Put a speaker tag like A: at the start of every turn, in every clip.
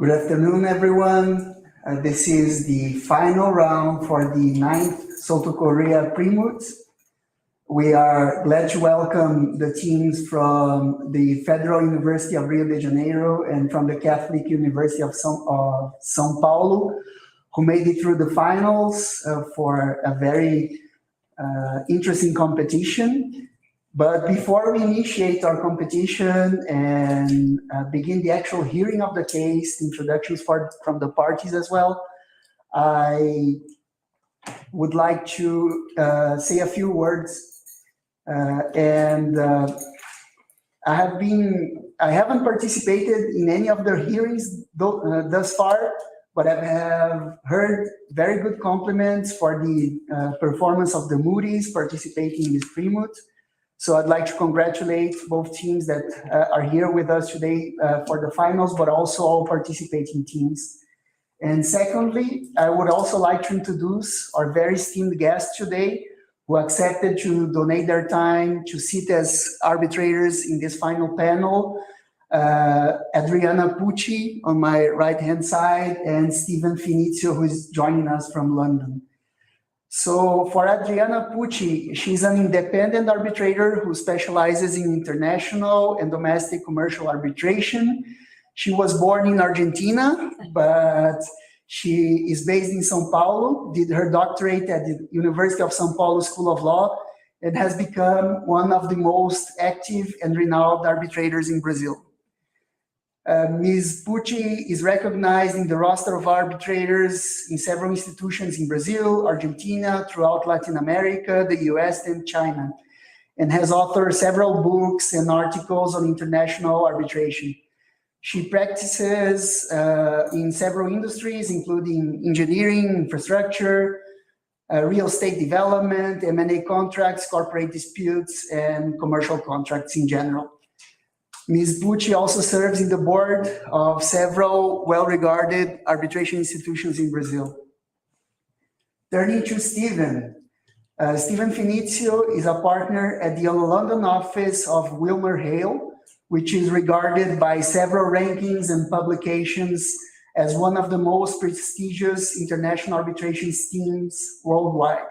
A: Good afternoon, everyone. This is the final round for the IX Souto Correa Pre-Moot. We are glad to welcome the teams from the Federal University of Rio de Janeiro and from the Catholic University of São Paulo, who made it through the finals for a very interesting competition. But before we initiate our competition and begin the actual hearing of the case, introductions from the parties as well, I would like to say a few words. I haven't participated in any of the hearings thus far, but I have heard very good compliments for the performance of the Moody's participating in this pre-moot. So I'd like to congratulate both teams that are here with us today for the finals, but also all participating teams. And secondly, I would also like to introduce our very esteemed guests today who accepted to donate their time to sit as arbitrators in this final panel. Adriana Pucci on my right-hand side and Steven Finizio, who is joining us from London. So for Adriana Pucci, she's an independent arbitrator who specializes in international and domestic commercial arbitration. She was born in Argentina, but she is based in São Paulo, did her doctorate at the University of São Paulo School of Law, and has become one of the most active and renowned arbitrators in Brazil. Ms. Pucci is recognized in the roster of arbitrators in several institutions in Brazil, Argentina, throughout Latin America, the US, and China, and has authored several books and articles on international arbitration. She practices in several industries, including engineering, infrastructure, real estate development, M&A contracts, corporate disputes, and commercial contracts in general. Ms. Pucci also serves in the board of several well-regarded arbitration institutions in Brazil. Turning to Steven. Steven Finizio is a partner at the London office of Wilmer Hale, which is regarded by several rankings and publications as one of the most prestigious international arbitration teams worldwide.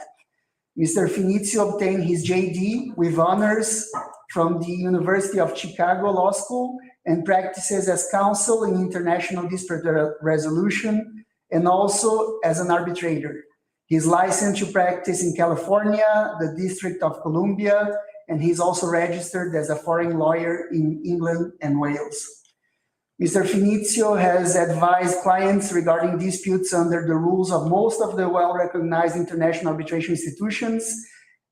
A: Mr. Finizio obtained his JD with honors from the University of Chicago Law School and practices as counsel in international dispute resolution and also as an arbitrator. He's licensed to practice in California, the District of Columbia, and he's also registered as a foreign lawyer in England and Wales. Mr. Finizio has advised clients regarding disputes under the rules of most of the well-recognized international arbitration institutions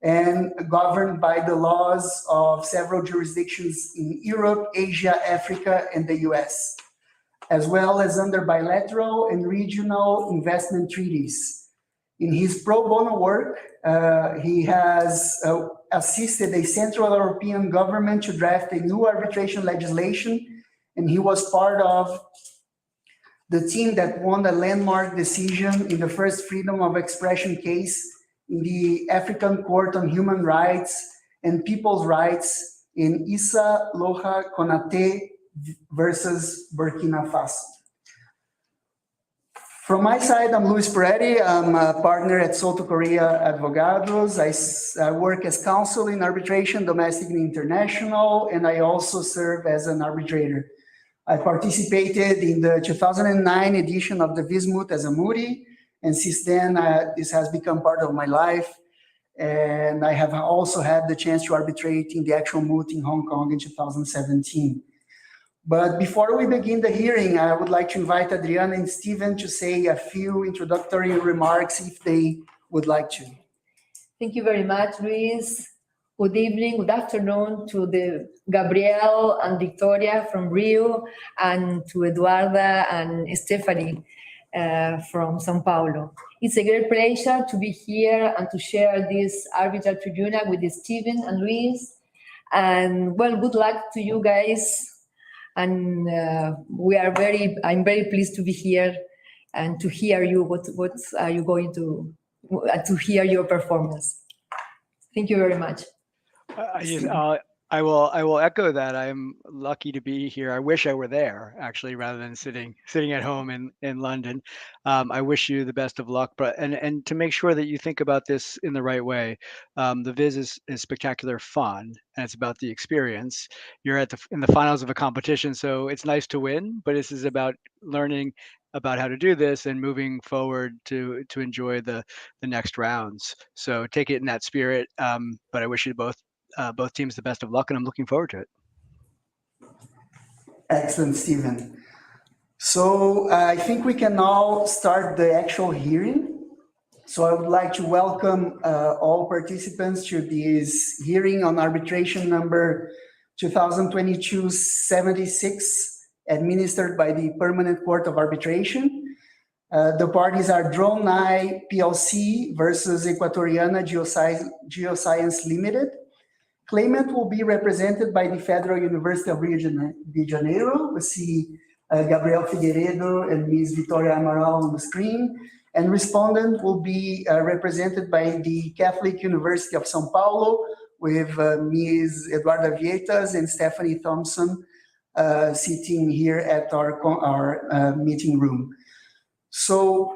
A: and governed by the laws of several jurisdictions in Europe, Asia, Africa, and the US, as well as under bilateral and regional investment treaties. In his pro bono work, he has assisted a Central European government to draft a new arbitration legislation, and he was part of the team that won a landmark decision in the first freedom of expression case in the African Court on Human Rights and People's Rights in Issa Loha Konate versus Burkina Faso. From my side, I'm Luis Peretti. I'm a partner at Souto Correa Advogados. I work as counsel in arbitration, domestic and international, and I also serve as an arbitrator. I participated in the 2009 edition of the Vismoot as a Moody, and since then, this has become part of my life. And I have also had the chance to arbitrate in the actual moot in Hong Kong in 2017. But before we begin the hearing, I would like to invite Adriana and Steven to say a few introductory remarks if they would like to.
B: Thank you very much, Luis. Good evening, good afternoon to the Gabriel and Victoria from Rio, and to Eduarda and Stephanie from São Paulo. It's a great pleasure to be here and to share this arbitral tribunal with Steven and Luis. And well, good luck to you guys. And I'm very pleased to be here and to hear you. What are you going to hear your performance? Thank you very much.
C: I will echo that. I'm lucky to be here. I wish I were there, actually, rather than sitting at home in London. I wish you the best of luck, but and to make sure that you think about this in the right way. The Viz is spectacular fun, and it's about the experience. You're in the finals of a competition, so it's nice to win, but this is about learning about how to do this and moving forward to enjoy the next rounds. So take it in that spirit. But I wish you both teams the best of luck, and I'm looking forward to it.
A: Excellent, Stephen. So I think we can now start the actual hearing. So I would like to welcome all participants to this hearing on arbitration number 2022-76, administered by the Permanent Court of Arbitration. The parties are Drone I PLC versus Equatoriana Geoscience Limited. Claimant will be represented by the Federal University of Rio de Janeiro. We see Gabriel Figueiredo and Ms. Vitória Amaral on the screen. And respondent will be represented by the Catholic University of São Paulo with Ms. Eduarda Vietas and Stephanie Thompson sitting here at our meeting room. So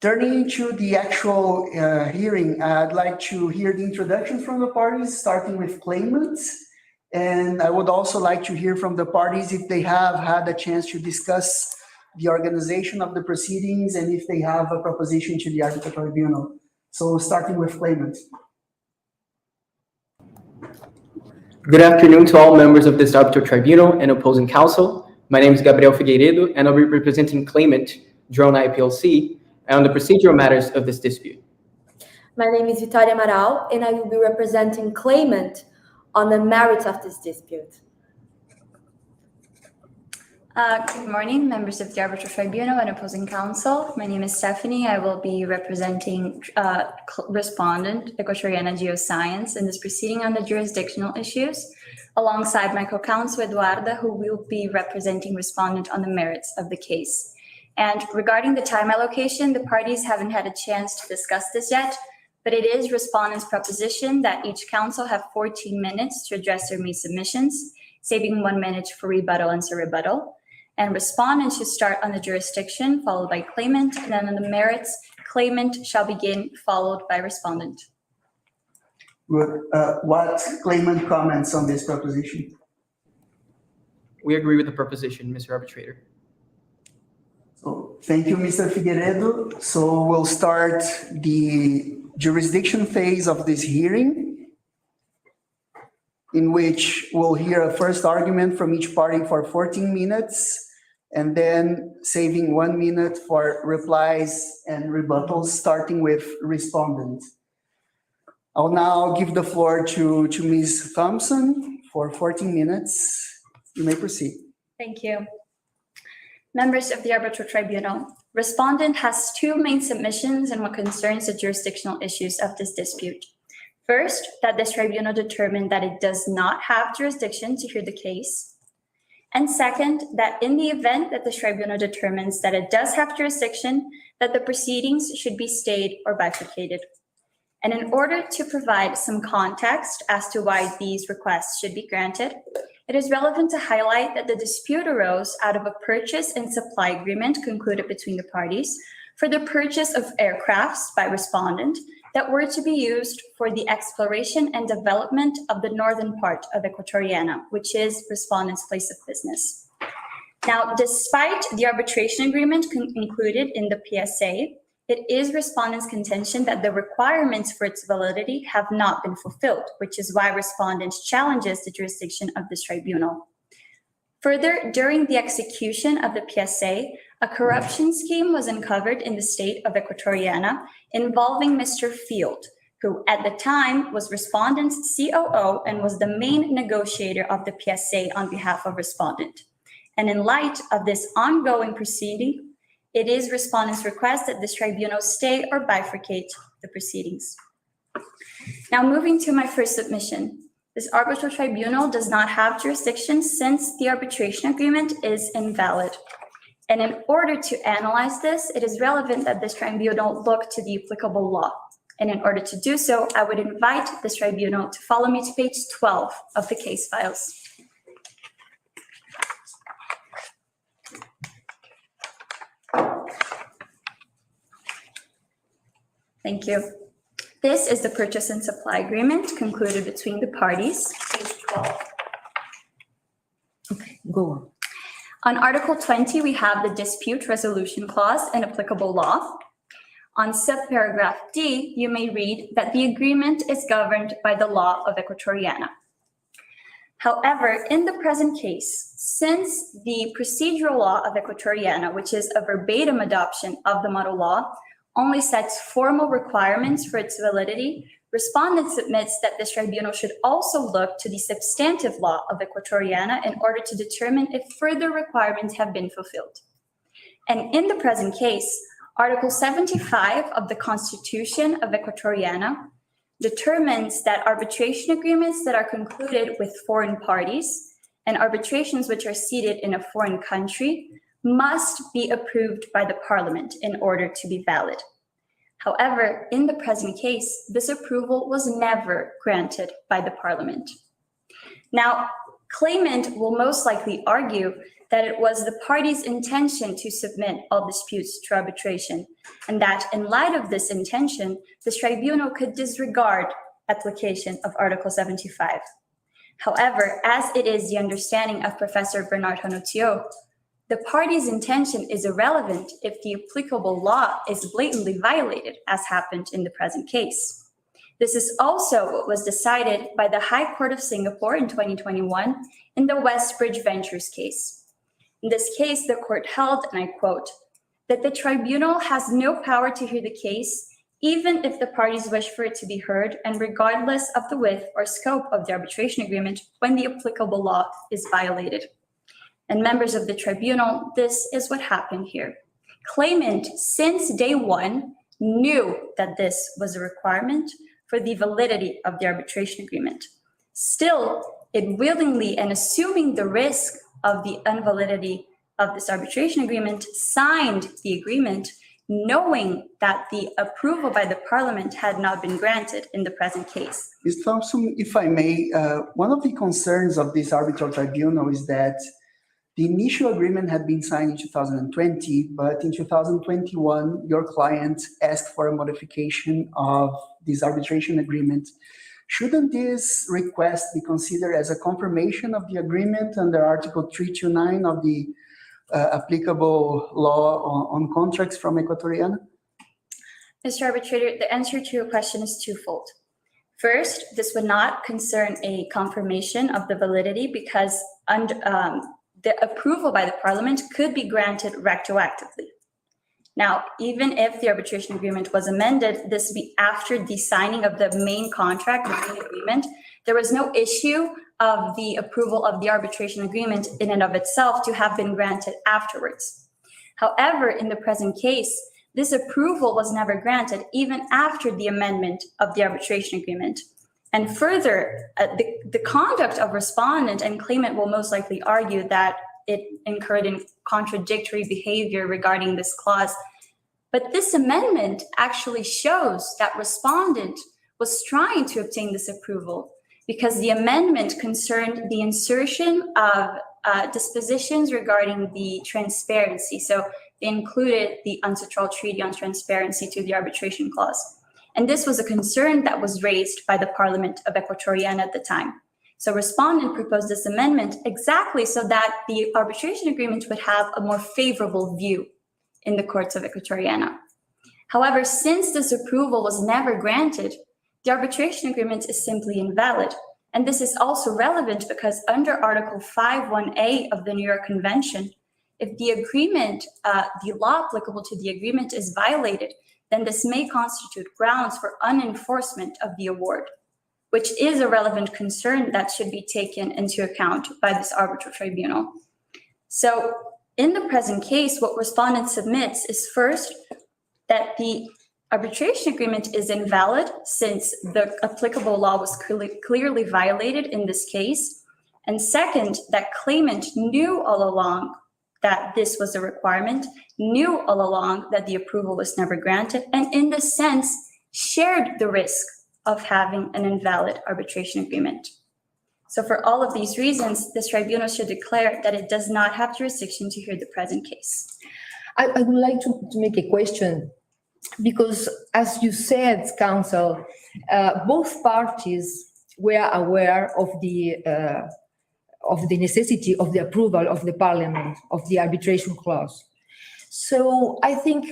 A: turning to the actual hearing, I'd like to hear the introduction from the parties, starting with claimants. And I would also like to hear from the parties if they have had a chance to discuss the organization of the proceedings and if they have a proposition to the arbitral tribunal. So starting with claimants.
D: Good afternoon to all members of this arbitral tribunal and opposing counsel. My name is Gabriel Figueiredo, and I'll be representing claimant Drone I PLC on the procedural matters of this dispute.
E: My name is Vitória Amaral, and I will be representing claimant on the merits of this dispute.
F: Good morning, members of the Arbitral Tribunal and opposing counsel. My name is Stephanie. I will be representing respondent, Equatoriana Geoscience, in this proceeding on the jurisdictional issues, alongside my co-counsel, Eduarda, who will be representing respondent on the merits of the case. And regarding the time allocation, the parties haven't had a chance to discuss this yet, but it is respondent's proposition that each counsel have 14 minutes to address their main submissions, saving 1 minute for rebuttal and rebuttal. And respondent should start on the jurisdiction, followed by claimant, and then on the merits, claimant shall begin, followed by respondent.
A: What claimant comments on this proposition?
D: We agree with the proposition, Mr. Arbitrator.
A: So, thank you, Mr. Figueiredo. So we'll start the jurisdiction phase of this hearing, in which we'll hear a first argument from each party for 14 minutes, and then saving 1 minute for replies and rebuttals, starting with respondent. I'll now give the floor to Ms. Thompson for 14 minutes. You may proceed.
F: Thank you. Members of the Arbitral Tribunal, respondent has two main submissions in what concerns the jurisdictional issues of this dispute. First, that this tribunal determined that it does not have jurisdiction to hear the case. And second, that in the event that the tribunal determines that it does have jurisdiction, that the proceedings should be stayed or bifurcated. And in order to provide some context as to why these requests should be granted, it is relevant to highlight that the dispute arose out of a purchase and supply agreement concluded between the parties for the purchase of aircrafts by respondent that were to be used for the exploration and development of the northern part of Equatoriana, which is respondent's place of business. Now, despite the arbitration agreement included in the PSA, it is respondent's contention that the requirements for its validity have not been fulfilled, which is why respondent challenges the jurisdiction of this tribunal. Further, during the execution of the PSA, a corruption scheme was uncovered in the state of Equatoriana involving Mr. Field, who at the time was respondent's COO and was the main negotiator of the PSA on behalf of respondent. And in light of this ongoing proceeding, it is respondent's request that this tribunal stay or bifurcate the proceedings. Now, moving to my first submission. This arbitral tribunal does not have jurisdiction since the arbitration agreement is invalid. And in order to analyze this, it is relevant that this tribunal look to the applicable law. And in order to do so, I would invite this tribunal to follow me to page 12 of the case files. Thank you. This is the purchase and supply agreement concluded between the parties, page 12.
B: Okay, go on.
F: On Article 20, we have the dispute resolution clause and applicable law. On subparagraph D, you may read that the agreement is governed by the law of Equatoriana. However, in the present case, since the procedural law of Equatoriana, which is a verbatim adoption of the model law, only sets formal requirements for its validity, respondent submits that this tribunal should also look to the substantive law of Equatoriana in order to determine if further requirements have been fulfilled. And in the present case, Article 75 of the Constitution of Equatoriana determines that arbitration agreements that are concluded with foreign parties and arbitrations which are seated in a foreign country must be approved by the parliament in order to be valid. However, in the present case, this approval was never granted by the parliament. Now, claimant will most likely argue that it was the party's intention to submit all disputes to arbitration, and that in light of this intention, this tribunal could disregard application of Article 75. However, as it is the understanding of Professor Bernard Hanotio, the party's intention is irrelevant if the applicable law is blatantly violated, as happened in the present case. This is also what was decided by the High Court of Singapore in 2021 in the Westbridge Ventures case. In this case, the court held, and I quote, that the tribunal has no power to hear the case, even if the parties wish for it to be heard, and regardless of the width or scope of the arbitration agreement when the applicable law is violated. And members of the tribunal, this is what happened here. Claimant, since day one, knew that this was a requirement for the validity of the arbitration agreement. Still, it willingly and assuming the risk of the invalidity of this arbitration agreement, signed the agreement, knowing that the approval by the parliament had not been granted in the present case.
A: Ms. Thompson, if I may, one of the concerns of this arbitral tribunal is that the initial agreement had been signed in 2020, but in 2021, your client asked for a modification of this arbitration agreement. Shouldn't this request be considered as a confirmation of the agreement under Article 329 of the applicable law on contracts from Equatoriana?
F: Mr. Arbitrator, the answer to your question is twofold. First, this would not concern a confirmation of the validity because the approval by the parliament could be granted retroactively. Now, even if the arbitration agreement was amended, this would be after the signing of the main contract, the main agreement. There was no issue of the approval of the arbitration agreement in and of itself to have been granted afterwards. However, in the present case, this approval was never granted even after the amendment of the arbitration agreement. And further, the conduct of respondent and claimant will most likely argue that it incurred in contradictory behavior regarding this clause. But this amendment actually shows that respondent was trying to obtain this approval because the amendment concerned the insertion of dispositions regarding the transparency. So they included the UNCITRAL Treaty on Transparency to the arbitration clause. And this was a concern that was raised by the Parliament of Equatoriana at the time. So respondent proposed this amendment exactly so that the arbitration agreement would have a more favorable view in the courts of Equatoriana. However, since this approval was never granted, the arbitration agreement is simply invalid. And this is also relevant because under Article 5.1a of the New York Convention, if the agreement, the law applicable to the agreement is violated, then this may constitute grounds for unenforcement of the award, which is a relevant concern that should be taken into account by this arbitral tribunal. So in the present case, what respondent submits is first, that the arbitration agreement is invalid since the applicable law was clearly violated in this case. And second, that claimant knew all along that this was a requirement, knew all along that the approval was never granted, and in this sense, shared the risk of having an invalid arbitration agreement. So for all of these reasons, this tribunal should declare that it does not have jurisdiction to hear the present case.
B: I would like to make a question, because as you said, counsel, both parties were aware of the necessity of the approval of the parliament of the arbitration clause. So I think,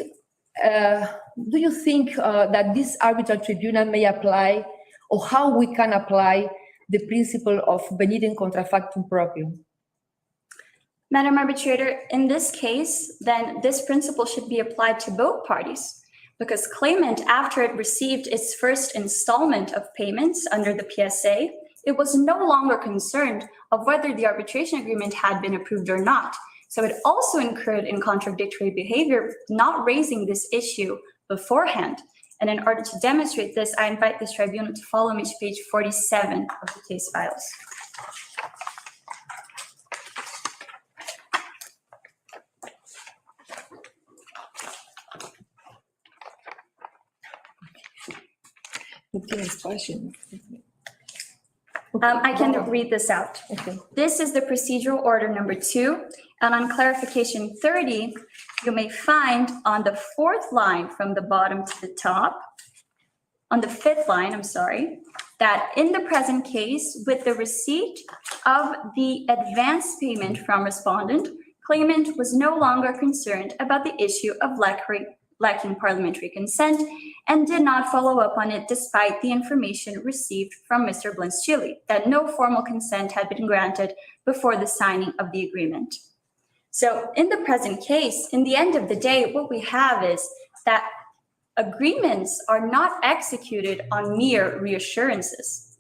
B: do you think that this arbitral tribunal may apply, or how we can apply the principle of venire contra factum proprium?
F: Madam Arbitrator, in this case, then this principle should be applied to both parties, because claimant, after it received its first installment of payments under the PSA, it was no longer concerned of whether the arbitration agreement had been approved or not. So it also incurred in contradictory behavior, not raising this issue beforehand. And in order to demonstrate this, I invite this tribunal to follow me to page 47 of the case files. I can read this out.
B: Okay.
F: This is the procedural order number 2. And on clarification 30, you may find on the 4th line from the bottom to the top, on the 5th line, I'm sorry, that in the present case, with the receipt of the advance payment from respondent, claimant was no longer concerned about the issue of lacking parliamentary consent and did not follow up on it despite the information received from Mr. Blins-Chile that no formal consent had been granted before the signing of the agreement. So in the present case, in the end of the day, what we have is that agreements are not executed on mere reassurances.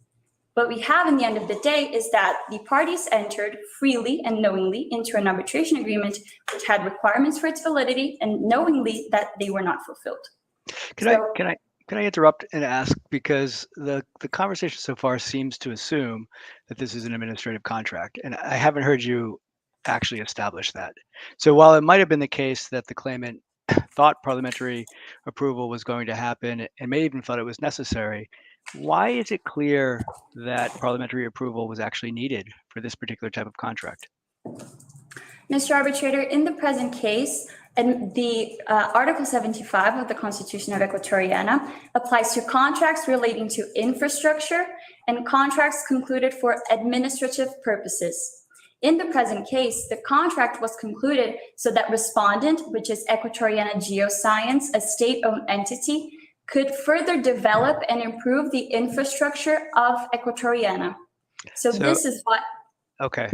F: What we have in the end of the day is that the parties entered freely and knowingly into an arbitration agreement which had requirements for its validity and knowingly that they were not fulfilled.
C: Can I interrupt and ask, because the conversation so far seems to assume that this is an administrative contract, and I haven't heard you actually establish that. So while it might have been the case that the claimant thought parliamentary approval was going to happen and may even thought it was necessary, why is it clear that parliamentary approval was actually needed for this particular type of contract?
F: Mr. Arbitrator, in the present case, and the Article 75 of the Constitution of Equatoriana applies to contracts relating to infrastructure and contracts concluded for administrative purposes. In the present case, the contract was concluded so that respondent, which is Equatoriana Geoscience, a state-owned entity, could further develop and improve the infrastructure of Equatoriana. So this is what...
C: Okay,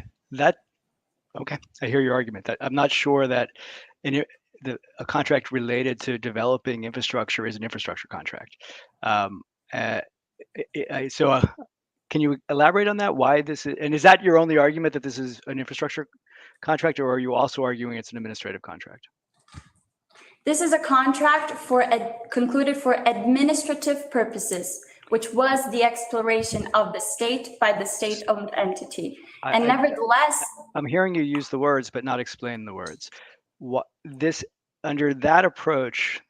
C: I hear your argument. That I'm not sure that a contract related to developing infrastructure is an infrastructure contract. Can you elaborate on that? Why this is, and is that your only argument, that this is an infrastructure contract, or are you also arguing it's an administrative contract?
F: This is a contract concluded for administrative purposes, which was the exploration of the state by the state-owned entity. And nevertheless,
C: I'm hearing you use the words, but not explain the words. Under that approach,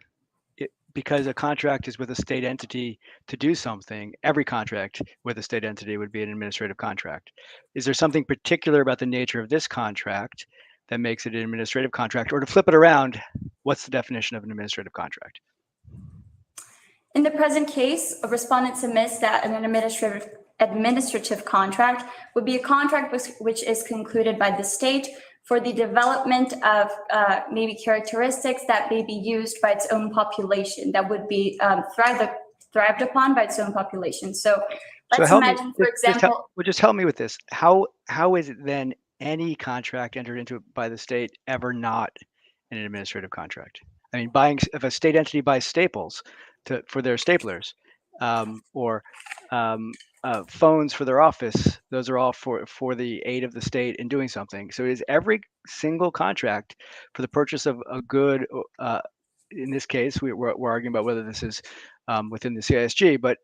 C: because a contract is with a state entity to do something, every contract with a state entity would be an administrative contract. Is there something particular about the nature of this contract that makes it an administrative contract? Or to flip it around, what's the definition of an administrative contract?
F: In the present case, a respondent submits that an administrative contract would be a contract which is concluded by the state for the development of maybe characteristics that may be used by its own population, that would be thrived upon by its own population. So let's imagine, for example...
C: Just help me with this. How is it then any contract entered into by the state ever not an administrative contract? I mean, if a state entity buys staples for their staplers, or phones for their office, those are all for the aid of the state in doing something. So is every single contract for the purchase of a good, in this case, we're arguing about whether this is within the CISG, but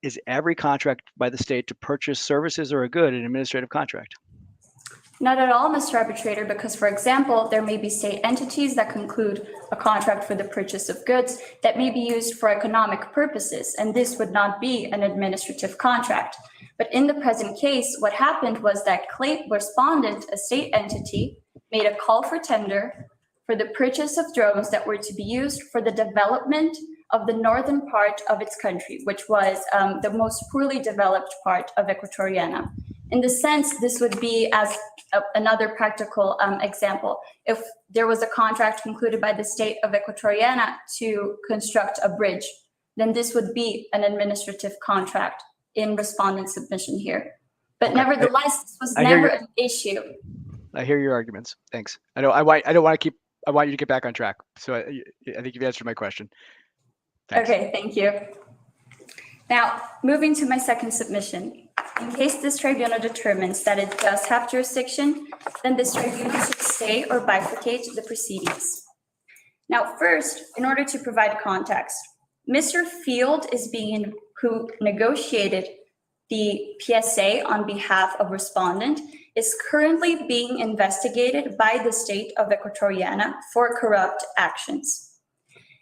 C: is every contract by the state to purchase services or a good an administrative contract?
F: Not at all, Mr. Arbitrator, because, for example, there may be state entities that conclude a contract for the purchase of goods that may be used for economic purposes, and this would not be an administrative contract. But in the present case, what happened was that respondent, a state entity, made a call for tender for the purchase of drones that were to be used for the development of the northern part of its country, which was the most poorly developed part of Equatoriana. In the sense, this would be as another practical example. If there was a contract concluded by the state of Equatoriana to construct a bridge, then this would be an administrative contract in respondent submission here. But
C: Okay.
F: nevertheless, this was
C: I hear
F: never
C: you.
F: an issue.
C: I hear your arguments. Thanks. I want you to get back on track. So I think you've answered my question. Thanks.
F: Okay, thank you. Now, moving to my second submission. In case this tribunal determines that it does have jurisdiction, then this tribunal should stay or bifurcate the proceedings. Now, first, in order to provide context, Mr. Field who negotiated the PSA on behalf of respondent, is currently being investigated by the state of Equatoriana for corrupt actions.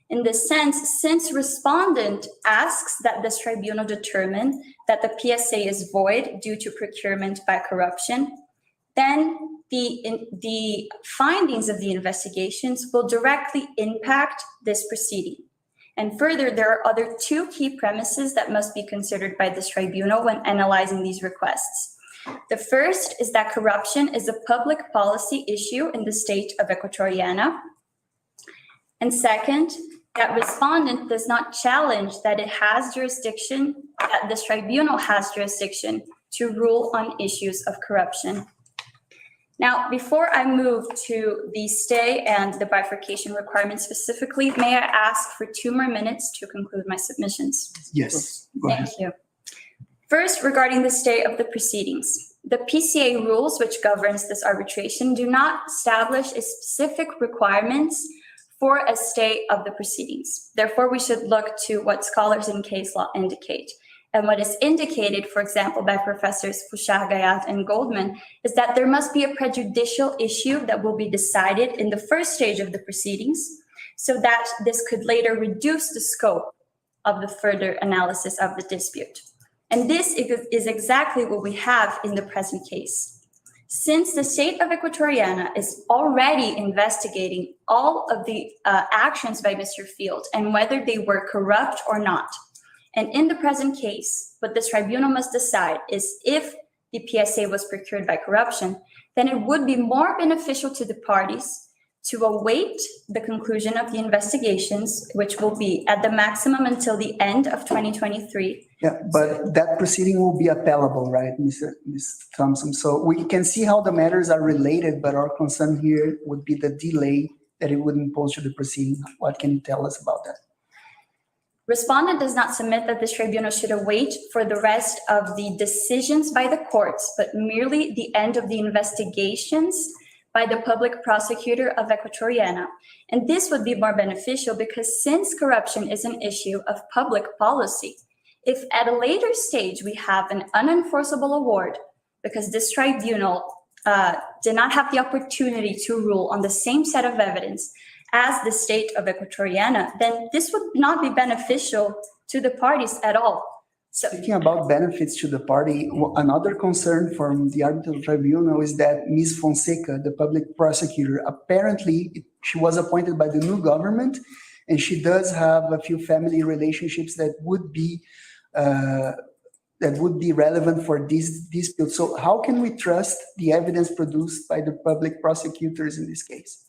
F: In this sense, since respondent asks that this tribunal determine that the PSA is void due to procurement by corruption, then the findings of the investigations will directly impact this proceeding. And further, there are other two key premises that must be considered by this tribunal when analyzing these requests. The first is that corruption is a public policy issue in the state of Equatoriana. And second, that respondent does not challenge that it has jurisdiction, that this tribunal has jurisdiction to rule on issues of corruption. Now, before I move to the stay and the bifurcation requirements specifically, may I ask for 2 more minutes to conclude my submissions?
A: Yes, go ahead.
F: Thank you. First, regarding the stay of the proceedings. The PCA rules which governs this arbitration do not establish a specific requirements for a stay of the proceedings. Therefore, we should look to what scholars in case law indicate. And what is indicated, for example, by Professors Fouchard, Gayat, and Goldman, is that there must be a prejudicial issue that will be decided in the first stage of the proceedings, so that this could later reduce the scope of the further analysis of the dispute. And this is exactly what we have in the present case. Since the state of Equatoriana is already investigating all of the actions by Mr. Field and whether they were corrupt or not, and in the present case, what this tribunal must decide is if the PSA was procured by corruption, then it would be more beneficial to the parties to await the conclusion of the investigations, which will be at the maximum until the end of 2023.
A: Yeah, but that proceeding will be appellable, right, Mr. Thompson? So we can see how the matters are related, but our concern here would be the delay that it would impose to the proceeding. What can you tell us about that?
F: Respondent does not submit that this tribunal should await for the rest of the decisions by the courts, but merely the end of the investigations by the public prosecutor of Equatoriana. And this would be more beneficial because since corruption is an issue of public policy, if at a later stage we have an unenforceable award because this tribunal did not have the opportunity to rule on the same set of evidence as the state of Equatoriana, then this would not be beneficial to the parties at all. So,
A: speaking about benefits to the party, another concern from the arbitral tribunal is that Ms. Fonseca, the public prosecutor, apparently she was appointed by the new government, and she does have a few family relationships that would be relevant for this dispute. So how can we trust the evidence produced by the public prosecutors in this case?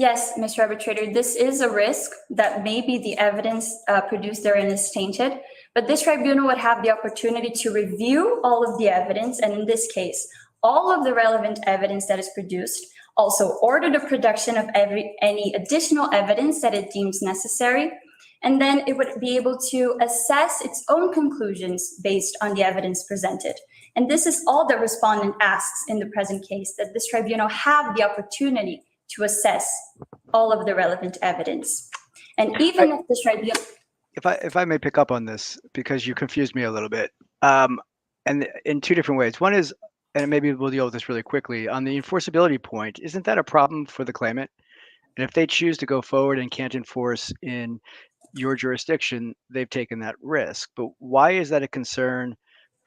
F: yes, Mr. Arbitrator, this is a risk that maybe the evidence produced therein is tainted, but this tribunal would have the opportunity to review all of the evidence, and in this case, all of the relevant evidence that is produced, also order the production of any additional evidence that it deems necessary, and then it would be able to assess its own conclusions based on the evidence presented. And this is all the respondent asks in the present case, that this tribunal have the opportunity to assess all of the relevant evidence. And even if this tribunal...
C: If I may pick up on this, because you confused me a little bit, and in 2 different ways. One is, and maybe we'll deal with this really quickly. On the enforceability point, isn't that a problem for the claimant? And if they choose to go forward and can't enforce in your jurisdiction, they've taken that risk. But why is that a concern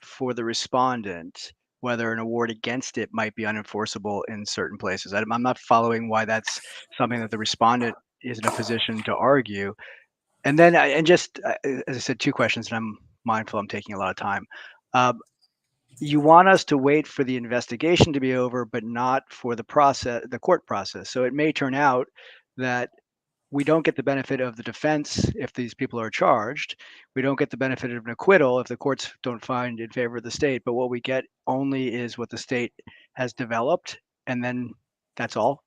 C: for the respondent, whether an award against it might be unenforceable in certain places? I'm not following why that's something that the respondent is in a position to argue. And then, as I said, two questions, and I'm mindful I'm taking a lot of time. You want us to wait for the investigation to be over, but not for the court process. So it may turn out that we don't get the benefit of the defense if these people are charged. We don't get the benefit of an acquittal if the courts don't find in favor of the state. But what we get only is what the state has developed, and then that's all.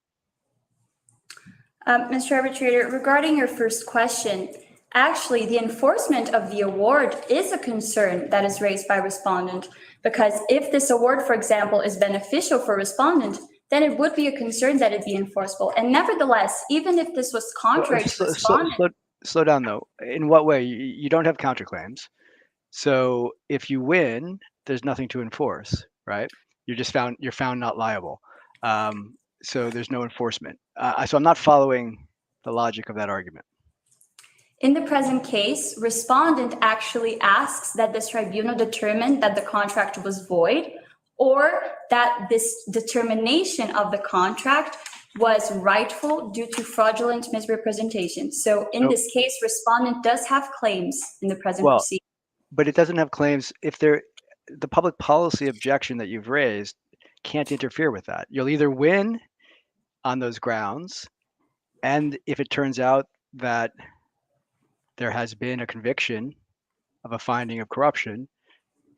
F: Mr. Arbitrator, regarding your first question, actually, the enforcement of the award is a concern that is raised by respondent, because if this award, for example, is beneficial for respondent, then it would be a concern that it be enforceable. And nevertheless, even if this was contrary to respondent—
C: Slow down though. In what way? You don't have counterclaims. So if you win, there's nothing to enforce, right? You're found not liable. So there's no enforcement. So I'm not following the logic of that argument.
F: in the present case, respondent actually asks that this tribunal determine that the contract was void, or that this determination of the contract was rightful due to fraudulent misrepresentation. So in this case, respondent does have claims in the present proceeding.
C: But it doesn't have claims if the public policy objection that you've raised can't interfere with that. You'll either win on those grounds, and if it turns out that there has been a conviction of a finding of corruption,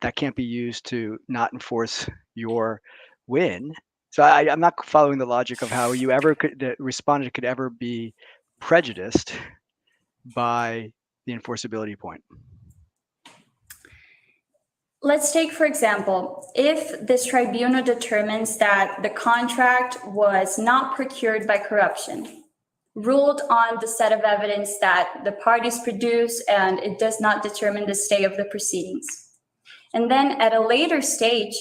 C: that can't be used to not enforce your win. So I'm not following the logic of how the respondent could ever be prejudiced by the enforceability point.
F: Let's take, for example, if this tribunal determines that the contract was not procured by corruption, ruled on the set of evidence that the parties produce, and it does not determine the stay of the proceedings. And then at a later stage,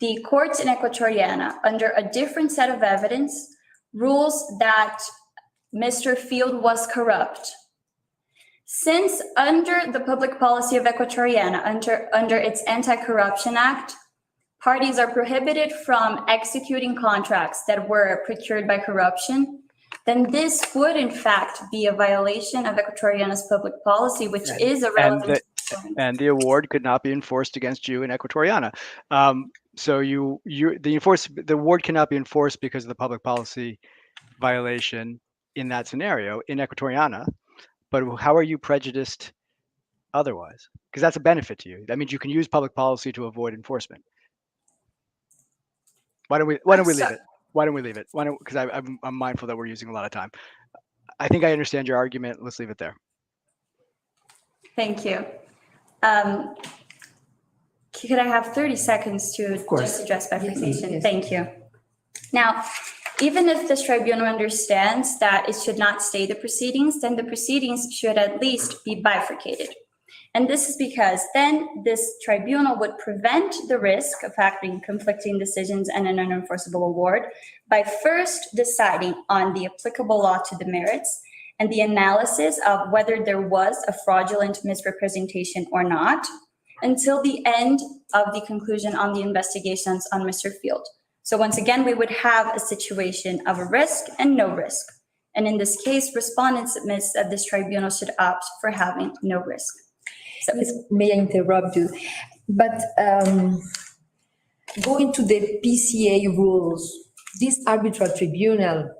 F: the courts in Equatoriana, under a different set of evidence, rules that Mr. Field was corrupt. Since under the public policy of Equatoriana, under its Anti-Corruption Act, parties are prohibited from executing contracts that were procured by corruption, then this would in fact be a violation of Equatoriana's public policy, which is a relevant—
C: and the award could not be enforced against you in Equatoriana. So the award cannot be enforced because of the public policy violation in that scenario in Equatoriana. But how are you prejudiced otherwise? Because that's a benefit to you. That means you can use public policy to avoid enforcement. Why don't we leave it? Why don't we leave it? Because I'm mindful that we're using a lot of time. I think I understand your argument. Let's leave it there.
F: Thank you. Could I have 30 seconds to just address bifurcation?
B: Yes.
F: Thank you. Now, even if this tribunal understands that it should not stay the proceedings, then the proceedings should at least be bifurcated. And this is because then this tribunal would prevent the risk of having conflicting decisions and an unenforceable award by first deciding on the applicable law to the merits and the analysis of whether there was a fraudulent misrepresentation or not, until the end of the conclusion on the investigations on Mr. Field. So once again, we would have a situation of a risk and no risk. And in this case, respondent submits that this tribunal should opt for having no risk. So,
B: may I interrupt you? But going to the PCA rules, this arbitral tribunal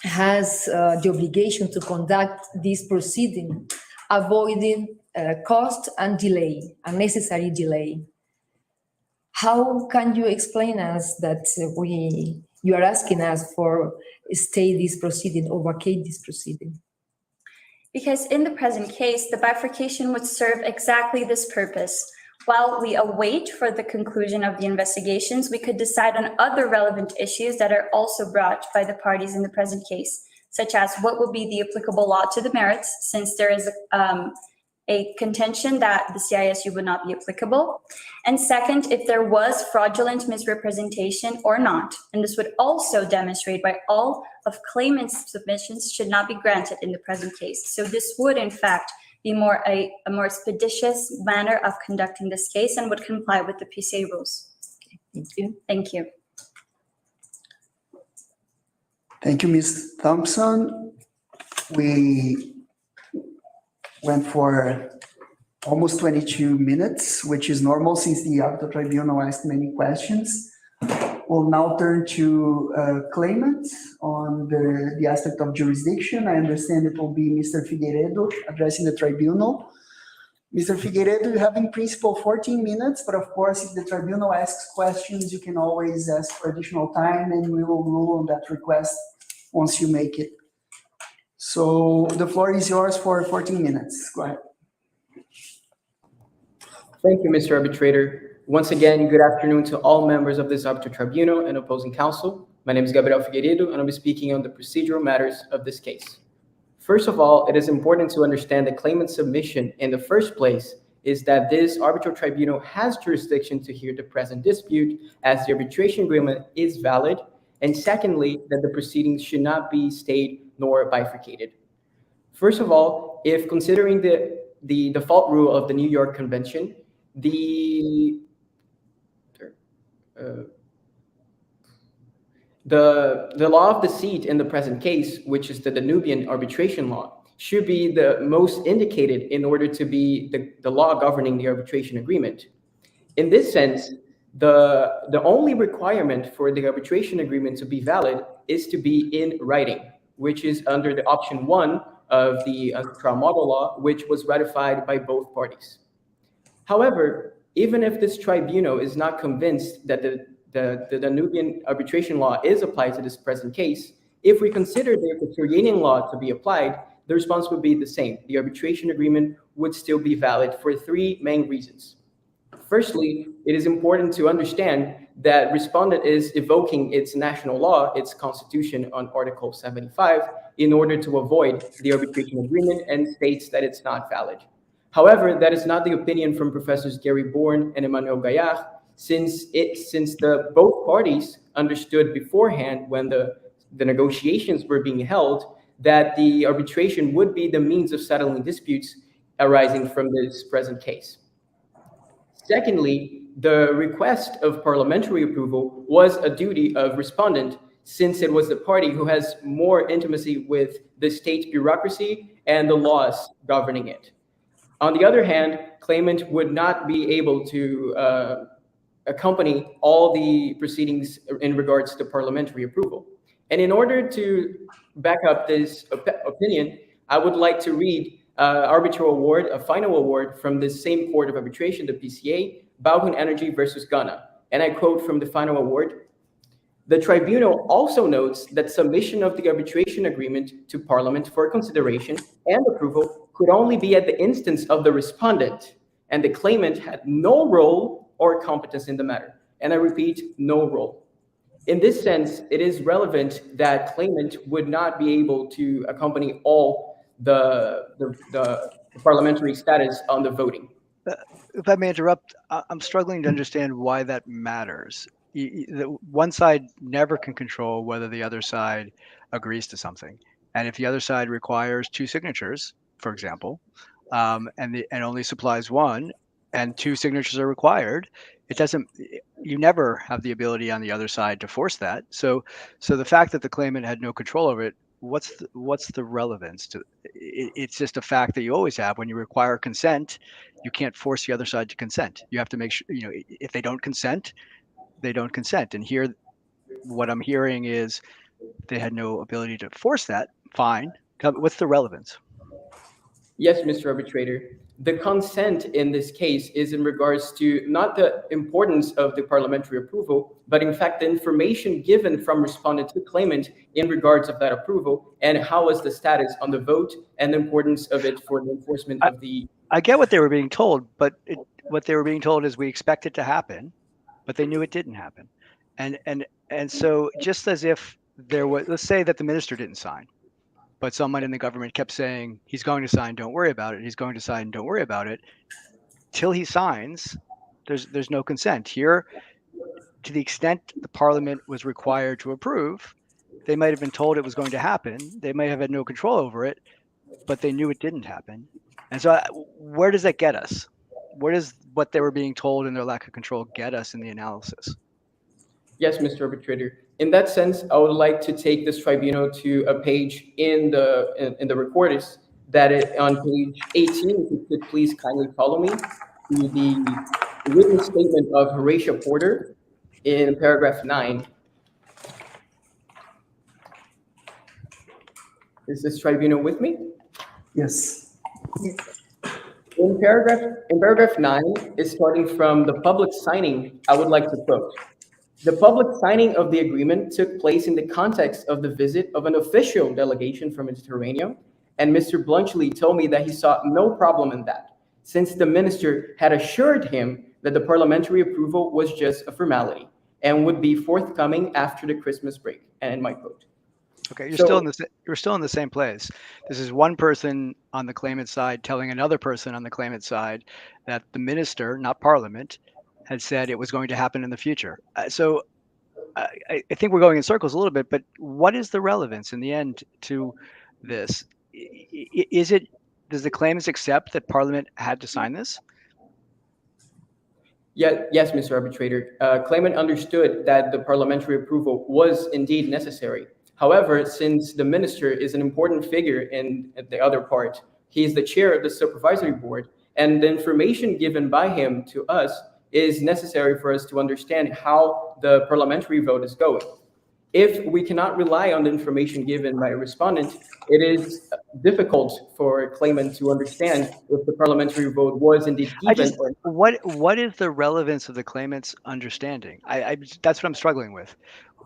B: has the obligation to conduct this proceeding, avoiding cost and delay, unnecessary delay. How can you explain us that you are asking us for stay this proceeding or vacate this proceeding?
F: Because in the present case, the bifurcation would serve exactly this purpose. While we await for the conclusion of the investigations, we could decide on other relevant issues that are also brought by the parties in the present case, such as what will be the applicable law to the merits, since there is a contention that the CISU would not be applicable. And second, if there was fraudulent misrepresentation or not. And this would also demonstrate why all of claimant's submissions should not be granted in the present case. So this would, in fact, be a more expeditious manner of conducting this case and would comply with the PCA rules.
B: Thank you.
F: Thank you.
A: Thank you, Ms. Thompson. We went for almost 22 minutes, which is normal since the Arbitral Tribunal asked many questions. We'll now turn to claimant on the aspect of jurisdiction. I understand it will be Mr. Figueiredo addressing the tribunal. Mr. Figueiredo, you have in principle 14 minutes, but of course, if the tribunal asks questions, you can always ask for additional time and we will rule on that request once you make it. So the floor is yours for 14 minutes. Go ahead.
D: Thank you, Mr. Arbitrator. Once again, good afternoon to all members of this arbitral tribunal and opposing counsel. My name is Gabriel Figueiredo, and I'll be speaking on the procedural matters of this case. First of all, it is important to understand the claimant's submission in the first place is that this arbitral tribunal has jurisdiction to hear the present dispute as the arbitration agreement is valid, and secondly, that the proceedings should not be stayed nor bifurcated. First of all, if considering the default rule of the New York Convention, the law of the seat in the present case, which is the Danubian arbitration law, should be the most indicated in order to be the law governing the arbitration agreement. In this sense, the only requirement for the arbitration agreement to be valid is to be in writing, which is under the option 1 of the trial model law, which was ratified by both parties. However, even if this tribunal is not convinced that the Danubian arbitration law is applied to this present case, if we consider the Equatorianian law to be applied, the response would be the same. The arbitration agreement would still be valid for 3 main reasons. Firstly, it is important to understand that respondent is evoking its national law, its constitution on Article 75, in order to avoid the arbitration agreement and states that it's not valid. However, that is not the opinion from Professors Gary Bourne and Emmanuel Gaillard, since both parties understood beforehand when the negotiations were being held that the arbitration would be the means of settling disputes arising from this present case. Secondly, the request of parliamentary approval was a duty of respondent, since it was the party who has more intimacy with the state bureaucracy and the laws governing it. On the other hand, claimant would not be able to accompany all the proceedings in regards to parliamentary approval. And in order to back up this opinion, I would like to read arbitral award, a final award from the same court of arbitration, the PCA, Balkan Energy versus Ghana. And I quote from the final award: "The tribunal also notes that submission of the arbitration agreement to Parliament for consideration and approval could only be at the instance of the respondent, and the claimant had no role or competence in the matter." And I repeat, no role. In this sense, it is relevant that claimant would not be able to accompany all the parliamentary status on the voting.
C: If I may interrupt, I'm struggling to understand why that matters. One side never can control whether the other side agrees to something. And if the other side requires 2 signatures, for example, and only supplies 1, and 2 signatures are required, you never have the ability on the other side to force that. So the fact that the claimant had no control over it, what's the relevance to it? It's just a fact that you always have. When you require consent, you can't force the other side to consent. You have to make sure, if they don't consent, they don't consent. And here, what I'm hearing is they had no ability to force that. Fine. What's the relevance?
D: Yes, Mr. Arbitrator. The consent in this case is in regards to not the importance of the parliamentary approval, but in fact the information given from respondent to claimant in regards of that approval, and how was the status on the vote and the importance of it for the enforcement of the...
C: I get what they were being told, but what they were being told is we expect it to happen, but they knew it didn't happen. And so just as if there was, let's say that the minister didn't sign, but someone in the government kept saying, he's going to sign, don't worry about it. He's going to sign, don't worry about it. Till he signs, there's no consent. Here, to the extent the parliament was required to approve, they might have been told it was going to happen. They might have had no control over it, but they knew it didn't happen. And so where does that get us? Where does what they were being told and their lack of control get us in the analysis?
D: Yes, Mr. Arbitrator. In that sense, I would like to take this tribunal to a page in the recordings on page 18, if you could please kindly follow me, to the written statement of Horatia Porter in paragraph 9. Is this tribunal with me?
A: Yes.
D: In paragraph 9, is starting from the public signing. I would like to quote: "The public signing of the agreement took place in the context of the visit of an official delegation from Mediterranean, and Mr. Bluntschli told me that he saw no problem in that, since the minister had assured him that the parliamentary approval was just a formality and would be forthcoming after the Christmas break." And my quote.
C: Okay, you're still in the same place. This is one person on the claimant side telling another person on the claimant side that the minister, not parliament, had said it was going to happen in the future. So I think we're going in circles a little bit, but what is the relevance in the end to this? Does the claimants accept that parliament had to sign this?
D: Yes, Mr. Arbitrator. Claimant understood that the parliamentary approval was indeed necessary. However, since the minister is an important figure in the other part, he is the chair of the supervisory board, and the information given by him to us is necessary for us to understand how the parliamentary vote is going. If we cannot rely on the information given by a respondent, it is difficult for a claimant to understand if the parliamentary vote was indeed given.
C: What is the relevance of the claimant's understanding? That's what I'm struggling with.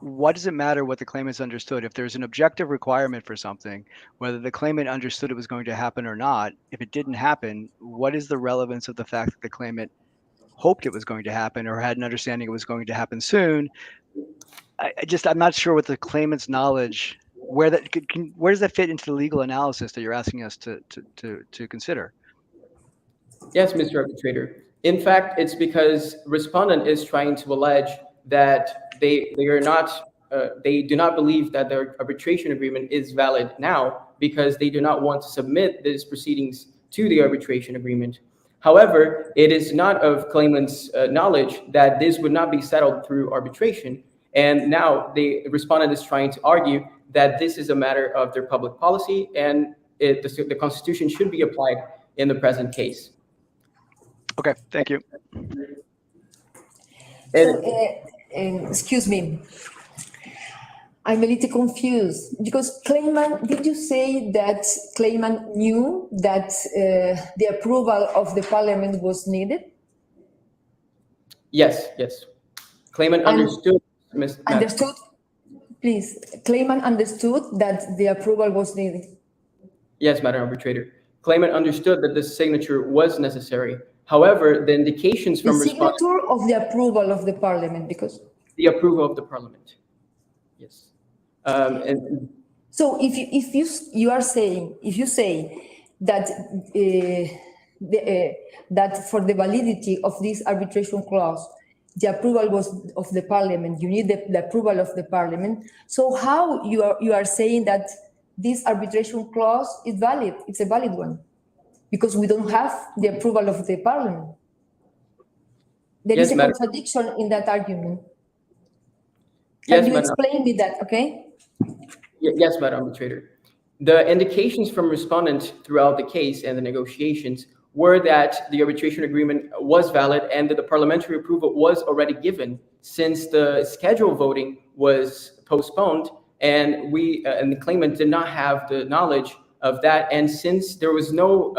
C: What does it matter what the claimants understood? If there's an objective requirement for something, whether the claimant understood it was going to happen or not, if it didn't happen, what is the relevance of the fact that the claimant hoped it was going to happen or had an understanding it was going to happen soon? I'm not sure what the claimant's knowledge, where does that fit into the legal analysis that you're asking us to consider?
D: Yes, Mr. Arbitrator. In fact, it's because respondent is trying to allege that they do not believe that their arbitration agreement is valid now because they do not want to submit these proceedings to the arbitration agreement. However, it is not of claimant's knowledge that this would not be settled through arbitration. And now the respondent is trying to argue that this is a matter of their public policy and the Constitution should be applied in the present case.
C: Okay, thank you.
B: Excuse me. I'm a little confused because claimant, did you say that claimant knew that the approval of the parliament was needed?
D: Yes. Claimant understood.
B: Understood? Please, claimant understood that the approval was needed.
D: Yes, Madam Arbitrator. Claimant understood that the signature was necessary. However, the indications from
B: the signature of the approval of the parliament, because
D: the approval of the parliament. Yes.
B: So if you say that that for the validity of this arbitration clause, the approval was of the parliament, you need the approval of the parliament. So how you are saying that this arbitration clause is valid? It's a valid one because we don't have the approval of the parliament. There is a contradiction in that argument. Can you explain me that, okay?
D: Yes, Madam Arbitrator. The indications from respondent throughout the case and the negotiations were that the arbitration agreement was valid and that the parliamentary approval was already given since the scheduled voting was postponed and the claimant did not have the knowledge of that. And since there was no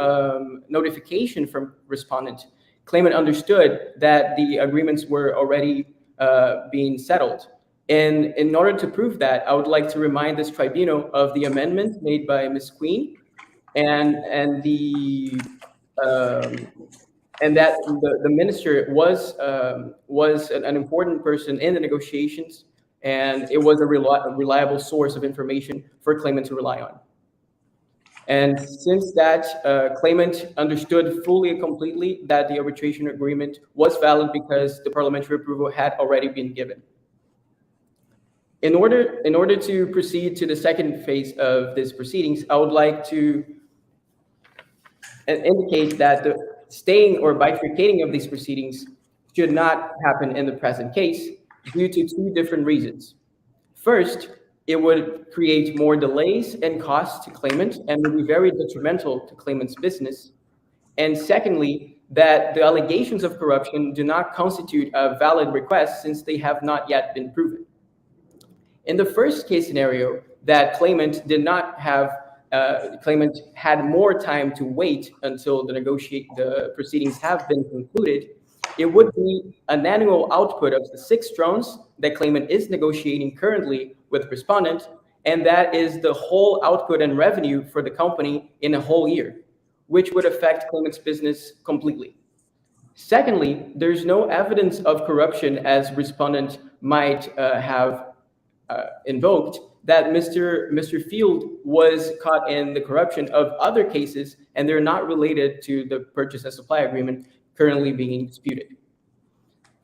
D: notification from respondent, claimant understood that the agreements were already being settled. And in order to prove that, I would like to remind this tribunal of the amendment made by Ms. Queen and that the minister was an important person in the negotiations, and it was a reliable source of information for claimant to rely on. And since that, claimant understood fully and completely that the arbitration agreement was valid because the parliamentary approval had already been given. In order to proceed to the second phase of this proceedings, I would like to indicate that the staying or bifurcating of these proceedings should not happen in the present case due to two different reasons. First, it would create more delays and costs to claimant and would be very detrimental to claimant's business. And secondly, that the allegations of corruption do not constitute a valid request since they have not yet been proven. In the first case scenario, that claimant did not have, claimant had more time to wait until the proceedings have been concluded, it would be an annual output of the 6 drones that claimant is negotiating currently with respondent, and that is the whole output and revenue for the company in a whole year, which would affect claimant's business completely. Secondly, there's no evidence of corruption as respondent might have invoked, that Mr. Field was caught in the corruption of other cases, and they're not related to the purchase and supply agreement currently being disputed.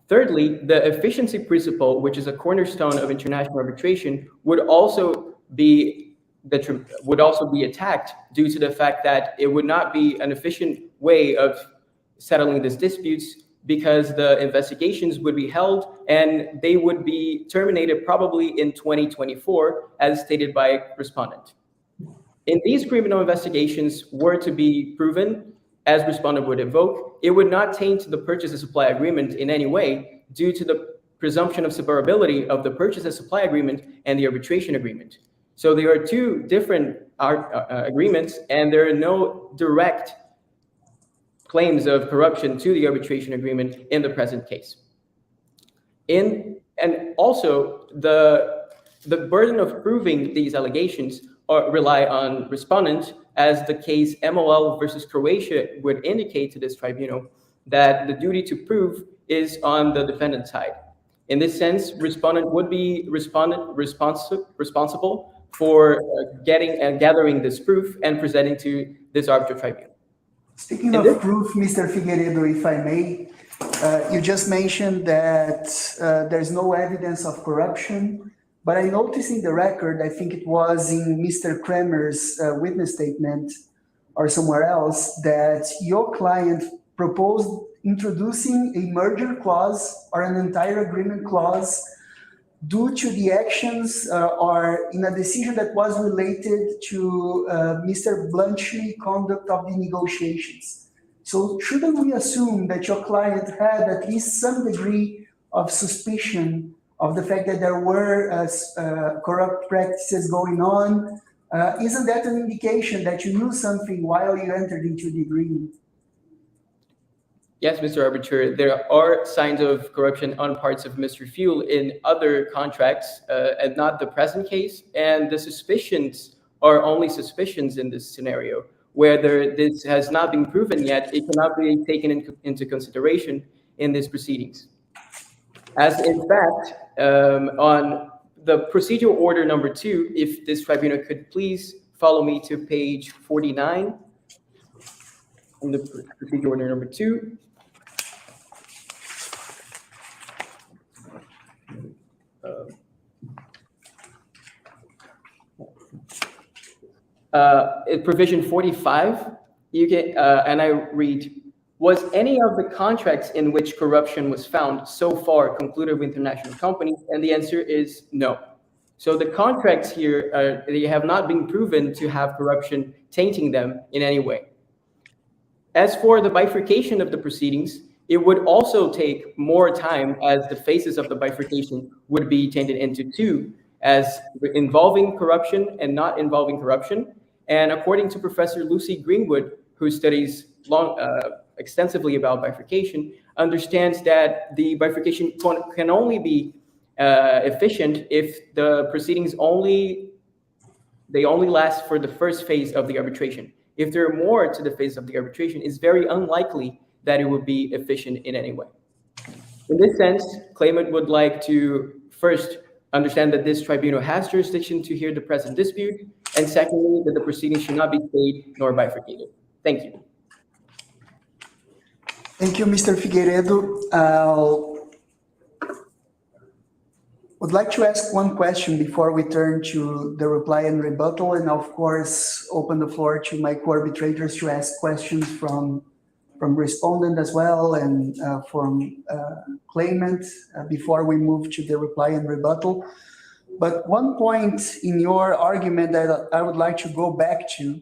D: Thirdly, the efficiency principle, which is a cornerstone of international arbitration, would also be attacked due to the fact that it would not be an efficient way of settling these disputes, because the investigations would be held and they would be terminated probably in 2024, as stated by respondent. If these criminal investigations were to be proven, as respondent would invoke, it would not taint the purchase and supply agreement in any way due to the presumption of severability of the purchase and supply agreement and the arbitration agreement. So there are two different agreements, and there are no direct claims of corruption to the arbitration agreement in the present case. And also the burden of proving these allegations rely on respondent, as the case MOL versus Croatia would indicate to this tribunal that the duty to prove is on the defendant's side. In this sense, respondent would be responsible for getting and gathering this proof and presenting to this arbitral tribunal.
A: Speaking of proof, Mr. Figueiredo, if I may, you just mentioned that there's no evidence of corruption, but I noticed in the record, I think it was in Mr. Kramer's witness statement or somewhere else, that your client proposed introducing a merger clause or an entire agreement clause due to the actions or in a decision that was related to Mr. Bluntschli's conduct of the negotiations. So shouldn't we assume that your client had at least some degree of suspicion of the fact that there were corrupt practices going on? Isn't that an indication that you knew something while you entered into the agreement?
D: Yes, Mr. Arbitrator, there are signs of corruption on parts of Mr. Fuel in other contracts, and not the present case. And the suspicions are only suspicions in this scenario. Whether this has not been proven yet, it cannot be taken into consideration in these proceedings. As in fact, on the procedural order number 2, if this tribunal could please follow me to page 49 in the procedural order number 2. Provision 45, you get, and I read, was any of the contracts in which corruption was found so far concluded with international companies? And the answer is no. So the contracts here, they have not been proven to have corruption tainting them in any way. As for the bifurcation of the proceedings, it would also take more time, as the phases of the bifurcation would be tainted into 2, as involving corruption and not involving corruption. And according to Professor Lucy Greenwood, who studies extensively about bifurcation, understands that the bifurcation can only be efficient if the proceedings only last for the first phase of the arbitration. If there are more to the phase of the arbitration, it's very unlikely that it would be efficient in any way. In this sense, claimant would like to first understand that this tribunal has jurisdiction to hear the present dispute, And secondly, that the proceedings should not be stayed nor bifurcated. Thank you.
A: Thank you, Mr. Figueiredo. Would like to ask one question before we turn to the reply and rebuttal, and of course, open the floor to my co-arbitrators to ask questions from respondent as well and from claimant before we move to the reply and rebuttal. But one point in your argument that I would like to go back to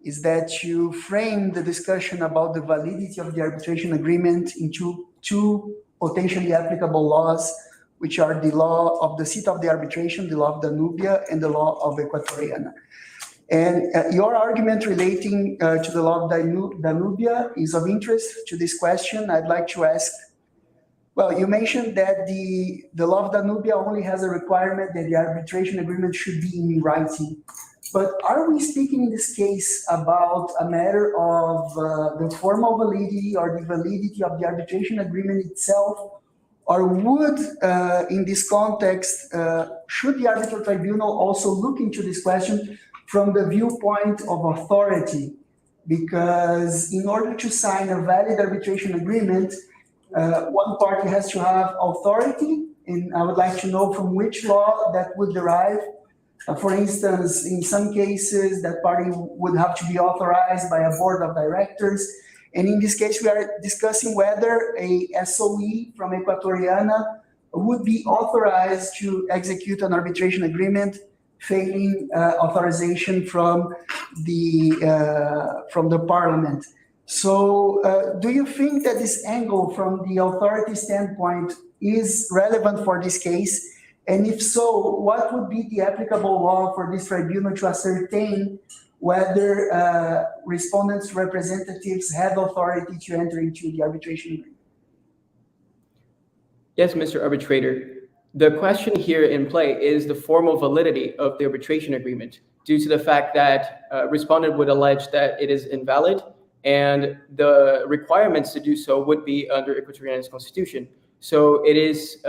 A: is that you framed the discussion about the validity of the arbitration agreement into two potentially applicable laws, which are the law of the seat of the arbitration, the law of Danubia, and the law of Equatoriana. And your argument relating to the law of Danubia is of interest to this question. I'd like to ask, well, you mentioned that the law of Danubia only has a requirement that the arbitration agreement should be in writing. But are we speaking in this case about a matter of the formal validity or the validity of the arbitration agreement itself? Or would, in this context, should the arbitral tribunal also look into this question from the viewpoint of authority? Because in order to sign a valid arbitration agreement, one party has to have authority, and I would like to know from which law that would derive. For instance, in some cases, that party would have to be authorized by a board of directors. And in this case, we are discussing whether a SOE from Equatoriana would be authorized to execute an arbitration agreement, failing authorization from the parliament. So do you think that this angle from the authority standpoint is relevant for this case? And if so, what would be the applicable law for this tribunal to ascertain whether respondents' representatives have authority to enter into the arbitration agreement?
D: Yes, Mr. Arbitrator. The question here in play is the formal validity of the arbitration agreement due to the fact that respondent would allege that it is invalid and the requirements to do so would be under Equatoriana's constitution. So it is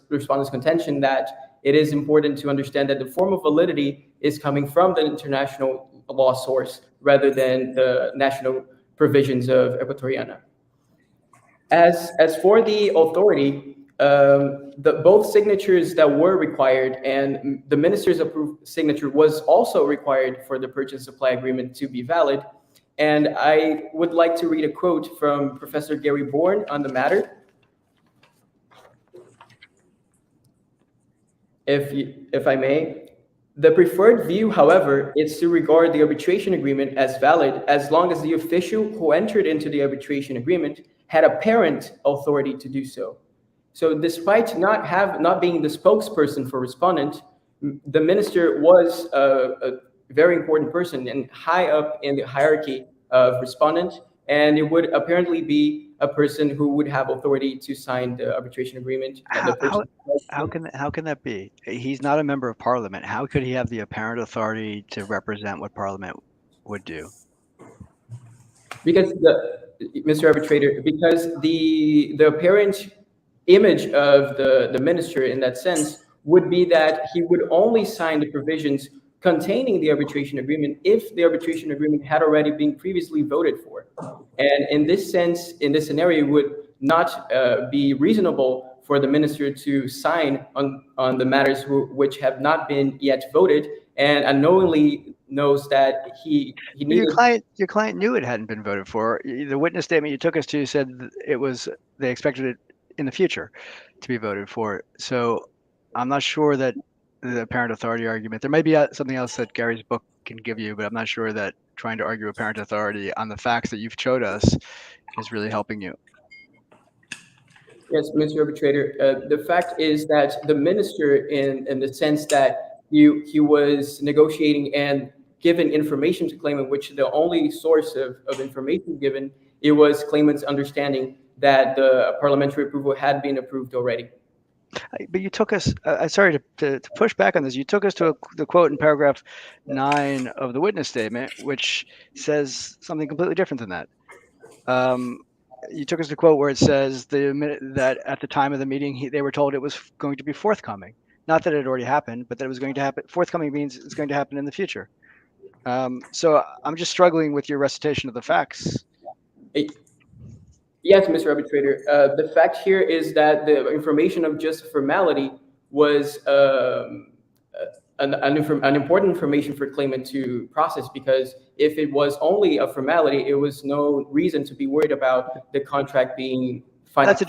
D: respondent's contention that it is important to understand that the formal validity is coming from the international law source rather than the national provisions of Equatoriana. As for the authority, both signatures that were required and the minister's approved signature was also required for the purchase supply agreement to be valid. And I would like to read a quote from Professor Gary Bourne on the matter. If I may. The preferred view, however, is to regard the arbitration agreement as valid as long as the official who entered into the arbitration agreement had apparent authority to do so. So despite not being the spokesperson for respondent, the minister was a very important person and high up in the hierarchy of respondent, and it would apparently be a person who would have authority to sign the arbitration agreement.
C: How can that be? He's not a member of parliament. How could he have the apparent authority to represent what parliament would do?
D: Because Mr. Arbitrator, because the apparent image of the minister in that sense would be that he would only sign the provisions containing the arbitration agreement if the arbitration agreement had already been previously voted for. And in this sense, in this scenario, it would not be reasonable for the minister to sign on the matters which have not been yet voted and unknowingly knows that he needed...
C: Your client knew it hadn't been voted for. The witness statement you took us to said they expected it in the future to be voted for. So I'm not sure that the apparent authority argument, there may be something else that Gary's book can give you, but I'm not sure that trying to argue apparent authority on the facts that you've showed us is really helping you.
D: Yes, Mr. Arbitrator, the fact is that the minister, in the sense that he was negotiating and given information to claimant, which the only source of information given, it was claimant's understanding that the parliamentary approval had been approved already.
C: But you took us, sorry to push back on this, you took us to the quote in paragraph 9 of the witness statement, which says something completely different than that. You took us to a quote where it says that at the time of the meeting, they were told it was going to be forthcoming. Not that it had already happened, but that it was going to happen. Forthcoming means it's going to happen in the future. So I'm just struggling with your recitation of the facts.
D: Yes, Mr. Arbitrator. The fact here is that the information of just formality was an important information for claimant to process, because if it was only a formality, it was no reason to be worried about the contract being final.
C: That's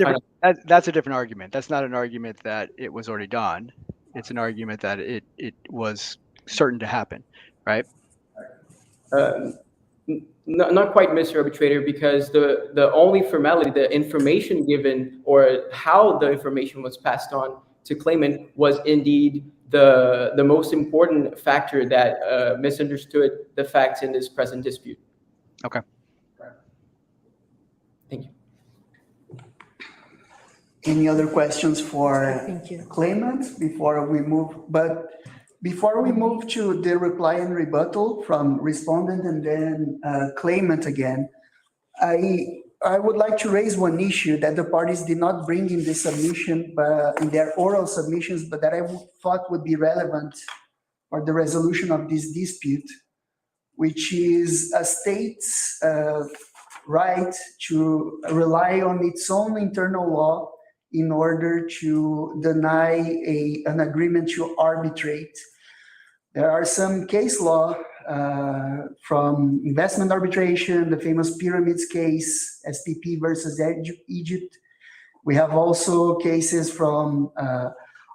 C: a different argument. That's not an argument that it was already done. It's an argument that it was certain to happen, right?
D: Not quite, Mr. Arbitrator, because the only formality, the information given or how the information was passed on to claimant was indeed the most important factor that misunderstood the facts in this present dispute.
C: Okay.
D: Thank you.
A: Any other questions for
B: Thank you.
A: claimant before we move? But before we move to the reply and rebuttal from respondent and then claimant again, I would like to raise one issue that the parties did not bring in the submission, but in their oral submissions, but that I thought would be relevant for the resolution of this dispute, which is a state's right to rely on its own internal law in order to deny an agreement to arbitrate. There are some case law from investment arbitration, the famous pyramids case, SPP versus Egypt. We have also cases from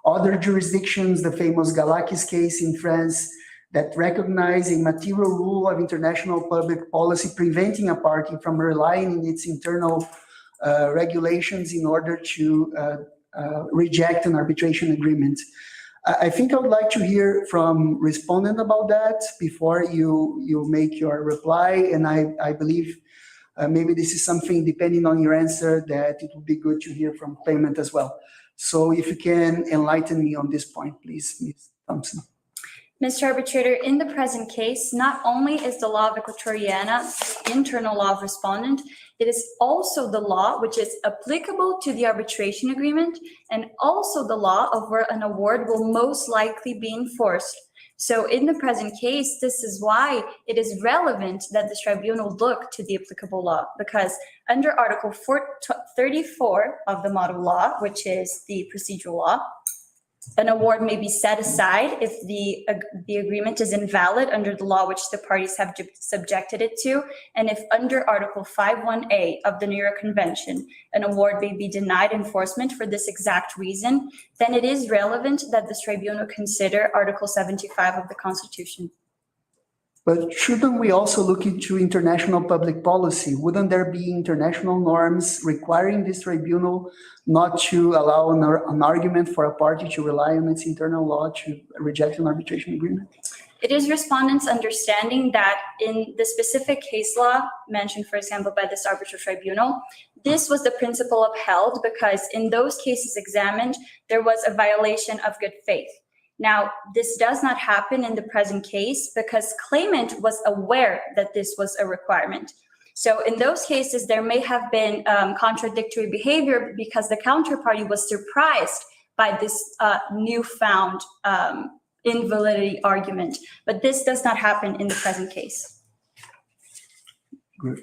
A: other jurisdictions, the famous Galakis case in France, that recognize a material rule of international public policy preventing a party from relying on its internal regulations in order to reject an arbitration agreement. I think I would like to hear from respondent about that before you make your reply. And I believe maybe this is something, depending on your answer, that it would be good to hear from claimant as well. So if you can enlighten me on this point, please, Ms. Thompson.
F: Mr. Arbitrator, in the present case, not only is the law of Equatoriana the internal law of respondent, it is also the law which is applicable to the arbitration agreement and also the law of where an award will most likely be enforced. So in the present case, this is why it is relevant that this tribunal look to the applicable law, because under Article 34 of the model law, which is the procedural law, an award may be set aside if the agreement is invalid under the law which the parties have subjected it to, and if under Article 51A of the New York Convention, an award may be denied enforcement for this exact reason, then it is relevant that this tribunal consider Article 75 of the Constitution.
A: But shouldn't we also look into international public policy? Wouldn't there be international norms requiring this tribunal not to allow an argument for a party to rely on its internal law to reject an arbitration agreement?
F: It is respondents' understanding that in the specific case law mentioned, for example, by this arbitral tribunal, this was the principle upheld because in those cases examined, there was a violation of good faith. Now, this does not happen in the present case because claimant was aware that this was a requirement. So in those cases, there may have been contradictory behavior because the counterparty was surprised by this newfound invalidity argument. But this does not happen in the present case.
A: Good.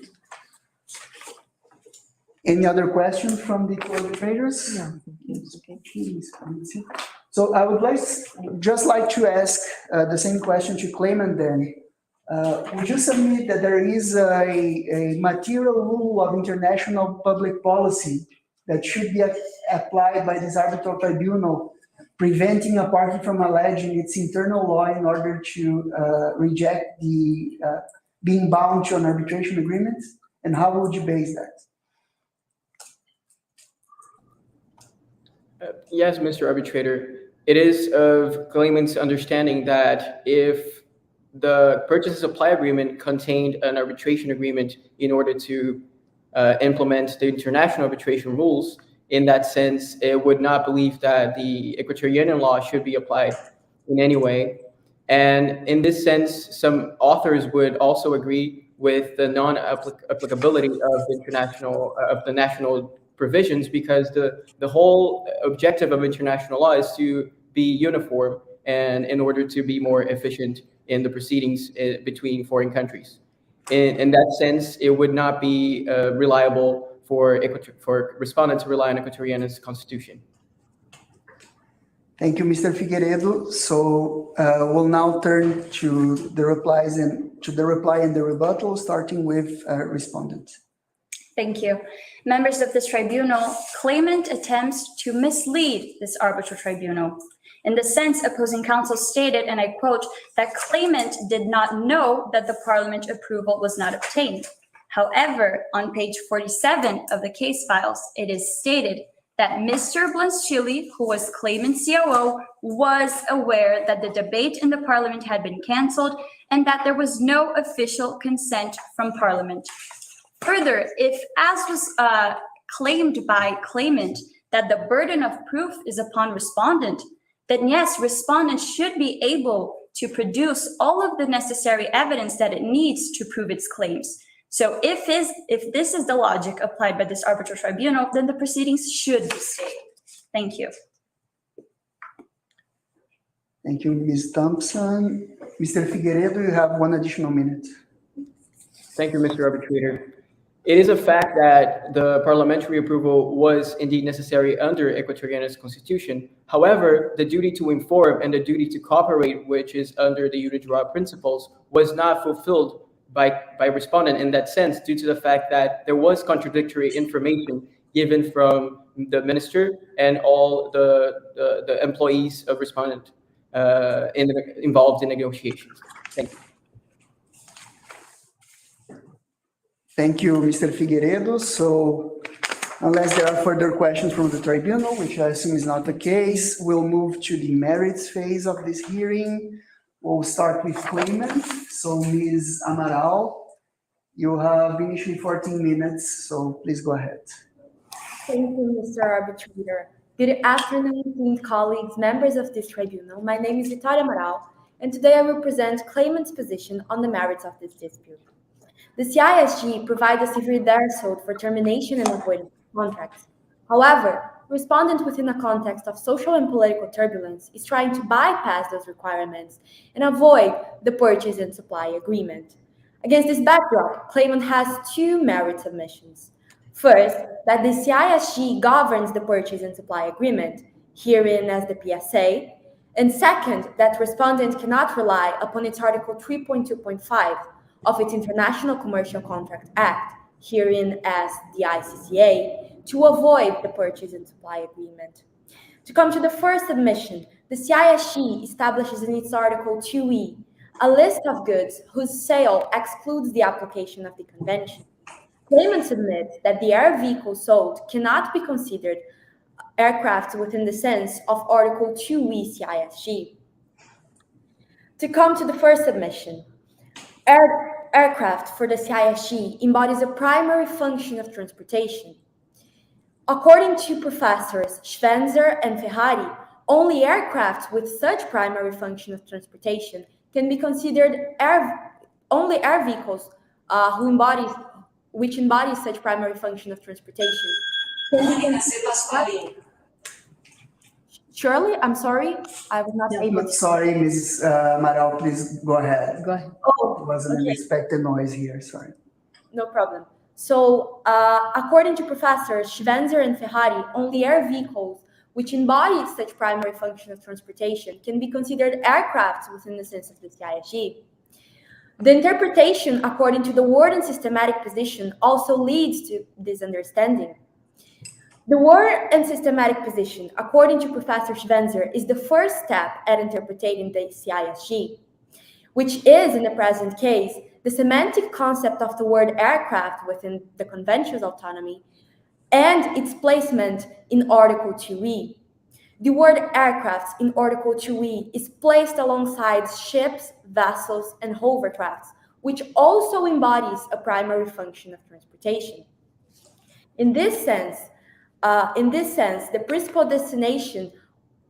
A: Any other questions from the arbitrators?
B: No, okay.
A: So I would just like to ask the same question to claimant then. Would you submit that there is a material rule of international public policy that should be applied by this arbitral tribunal, preventing a party from alleging its internal law in order to reject the being bound to an arbitration agreement? And how would you base that?
D: Yes, Mr. Arbitrator. It is of claimant's understanding that if the purchase and supply agreement contained an arbitration agreement in order to implement the international arbitration rules, in that sense, it would not believe that the Equatorian law should be applied in any way. And in this sense, some authors would also agree with the non-applicability of the national provisions, because the whole objective of international law is to be uniform and in order to be more efficient in the proceedings between foreign countries. In that sense, it would not be reliable for respondent to rely on Equatoriana's constitution.
A: Thank you, Mr. Figueiredo. So we'll now turn to the replies and to the reply and the rebuttal, starting with respondent.
F: Thank you. Members of this tribunal, claimant attempts to mislead this arbitral tribunal. In the sense, opposing counsel stated, and I quote, that claimant did not know that the parliament approval was not obtained. However, on page 47 of the case files, it is stated that Mr. Blancchilli, who was claimant COO, was aware that the debate in the parliament had been canceled and that there was no official consent from parliament. Further, if, as was claimed by claimant, that the burden of proof is upon respondent, then yes, respondent should be able to produce all of the necessary evidence that it needs to prove its claims. So if this is the logic applied by this arbitral tribunal, then the proceedings should be stayed. Thank you.
A: Thank you, Ms. Thompson. Mr. Figueiredo, you have 1 additional minute.
D: Thank you, Mr. Arbitrator. It is a fact that the parliamentary approval was indeed necessary under Equatoriana's constitution. However, the duty to inform and the duty to cooperate, which is under the jure droit principles, was not fulfilled by respondent in that sense, due to the fact that there was contradictory information given from the minister and all the employees of respondent involved in negotiations. Thank you.
A: Thank you, Mr. Figueiredo. So unless there are further questions from the tribunal, which I assume is not the case, we'll move to the merits phase of this hearing. We'll start with claimant. So Ms. Amaral, you have initially 14 minutes, so please go ahead.
E: Thank you, Mr. Arbitrator. Good afternoon, esteemed colleagues, members of this tribunal. My name is Vitória Amaral, and today I will present claimant's position on the merits of this dispute. The CISG provides a severe threshold for termination and avoidance of contracts. However, respondent within a context of social and political turbulence is trying to bypass those requirements and avoid the purchase and supply agreement. Against this backdrop, claimant has 2 merit submissions. First, that the CISG governs the purchase and supply agreement, herein as the PSA, and second, that respondent cannot rely upon its Article 3.2.5 of its International Commercial Contract Act, herein as the ICCA, to avoid the purchase and supply agreement. To come to the first submission, the CISG establishes in its Article 2E a list of goods whose sale excludes the application of the convention. Claimant submits that the air vehicle sold cannot be considered aircraft within the sense of Article 2E CISG. To come to the first submission, aircraft for the CISG embodies a primary function of transportation. According to professors Schwenzer and Ferrari, only aircraft with such primary function of transportation can be considered only air vehicles which embody such primary function of transportation. Shirley, I'm sorry, I was not able to.
A: Sorry, Ms. Amaral, please go ahead.
B: Go ahead.
E: Oh,
A: There was an unexpected noise here, sorry.
E: no problem. So, according to professors Schwenzer and Ferrari, only air vehicles which embody such primary function of transportation can be considered aircraft within the sense of the CISG. The interpretation according to the word and systematic position also leads to this understanding. The word and systematic position, according to Professor Schwenzer, is the first step at interpreting the CISG, which is, in the present case, the semantic concept of the word aircraft within the convention's autonomy and its placement in Article 2E. The word aircraft in Article 2E is placed alongside ships, vessels, and hovercrafts, which also embodies a primary function of transportation. In this sense, the principal destination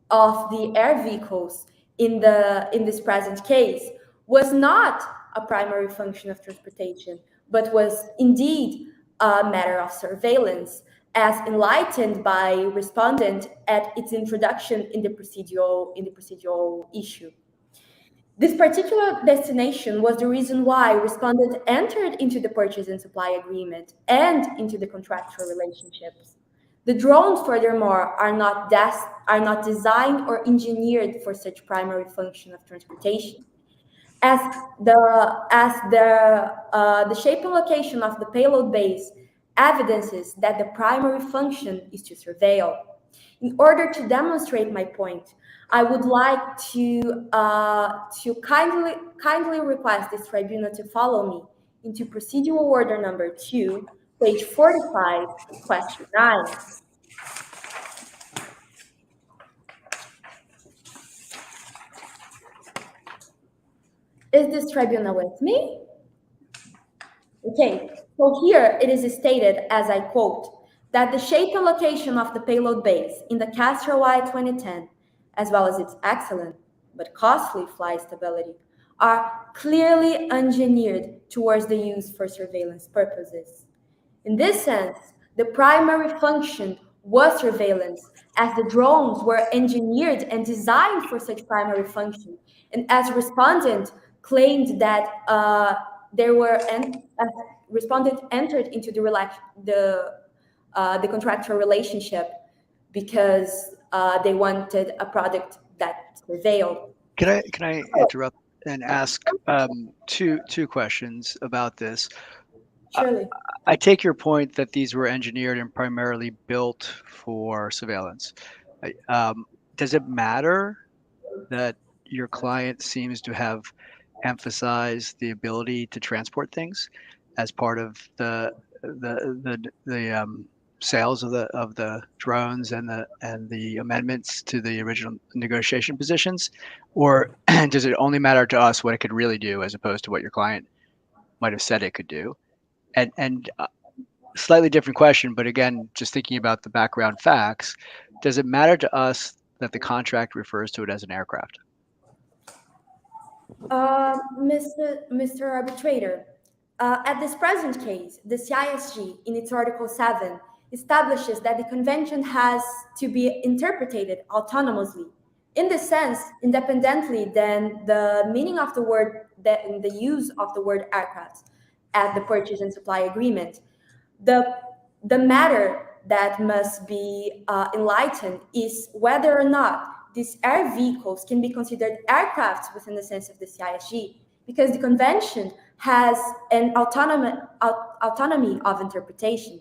E: of the air vehicles in this present case was not a primary function of transportation, but was indeed a matter of surveillance, as enlightened by respondent at its introduction in the procedural issue. This particular destination was the reason why respondent entered into the purchase and supply agreement and into the contractual relationships. The drones, furthermore, are not designed or engineered for such primary function of transportation. As the shape and location of the payload base evidences that the primary function is to surveil. In order to demonstrate my point, I would like to kindly request this tribunal to follow me into procedural order number 2, page 45, question 9. Is this tribunal with me? Okay, so here it is stated, as I quote, that the shape and location of the payload base in the Castro Y-2010, as well as its excellent but costly flight stability, are clearly engineered towards the use for surveillance purposes. In this sense, the primary function was surveillance, as the drones were engineered and designed for such primary function, and as respondent claimed that respondent entered into the contractual relationship because they wanted a product that surveilled.
C: Can I interrupt and ask two questions about this?
E: Surely.
C: I take your point that these were engineered and primarily built for surveillance. Does it matter that your client seems to have emphasized the ability to transport things as part of the sales of the drones and the amendments to the original negotiation positions, or does it only matter to us what it could really do as opposed to what your client might have said it could do? And slightly different question, but again, just thinking about the background facts, does it matter to us that the contract refers to it as an aircraft?
E: Mr. Arbitrator, at this present case, the CISG, in its Article 7, establishes that the convention has to be interpreted autonomously. In this sense, independently than the meaning of the word, the use of the word aircraft at the purchase and supply agreement. The matter that must be enlightened is whether or not these air vehicles can be considered aircrafts within the sense of the CISG, because the convention has an autonomy of interpretation.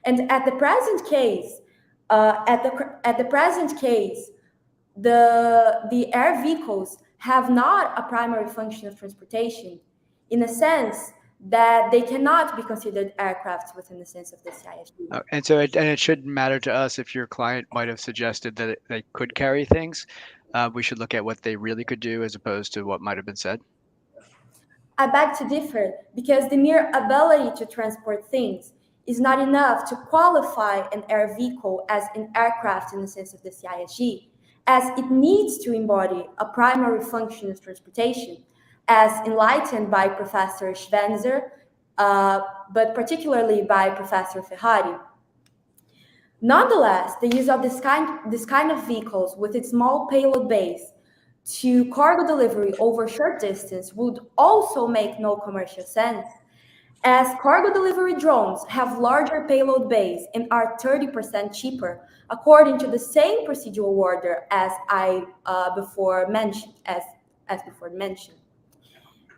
E: And at the present case, the air vehicles have not a primary function of transportation, in a sense that they cannot be considered aircrafts within the sense of the CISG.
C: And so it shouldn't matter to us if your client might have suggested that they could carry things. We should look at what they really could do as opposed to what might have been said.
E: I beg to differ, because the mere ability to transport things is not enough to qualify an air vehicle as an aircraft in the sense of the CISG, as it needs to embody a primary function of transportation, as enlightened by Professor Schwenzer, but particularly by Professor Ferrari. Nonetheless, the use of this kind of vehicles with its small payload base to cargo delivery over short distance would also make no commercial sense, as cargo delivery drones have larger payload base and are 30% cheaper, according to the same procedural order as before mentioned.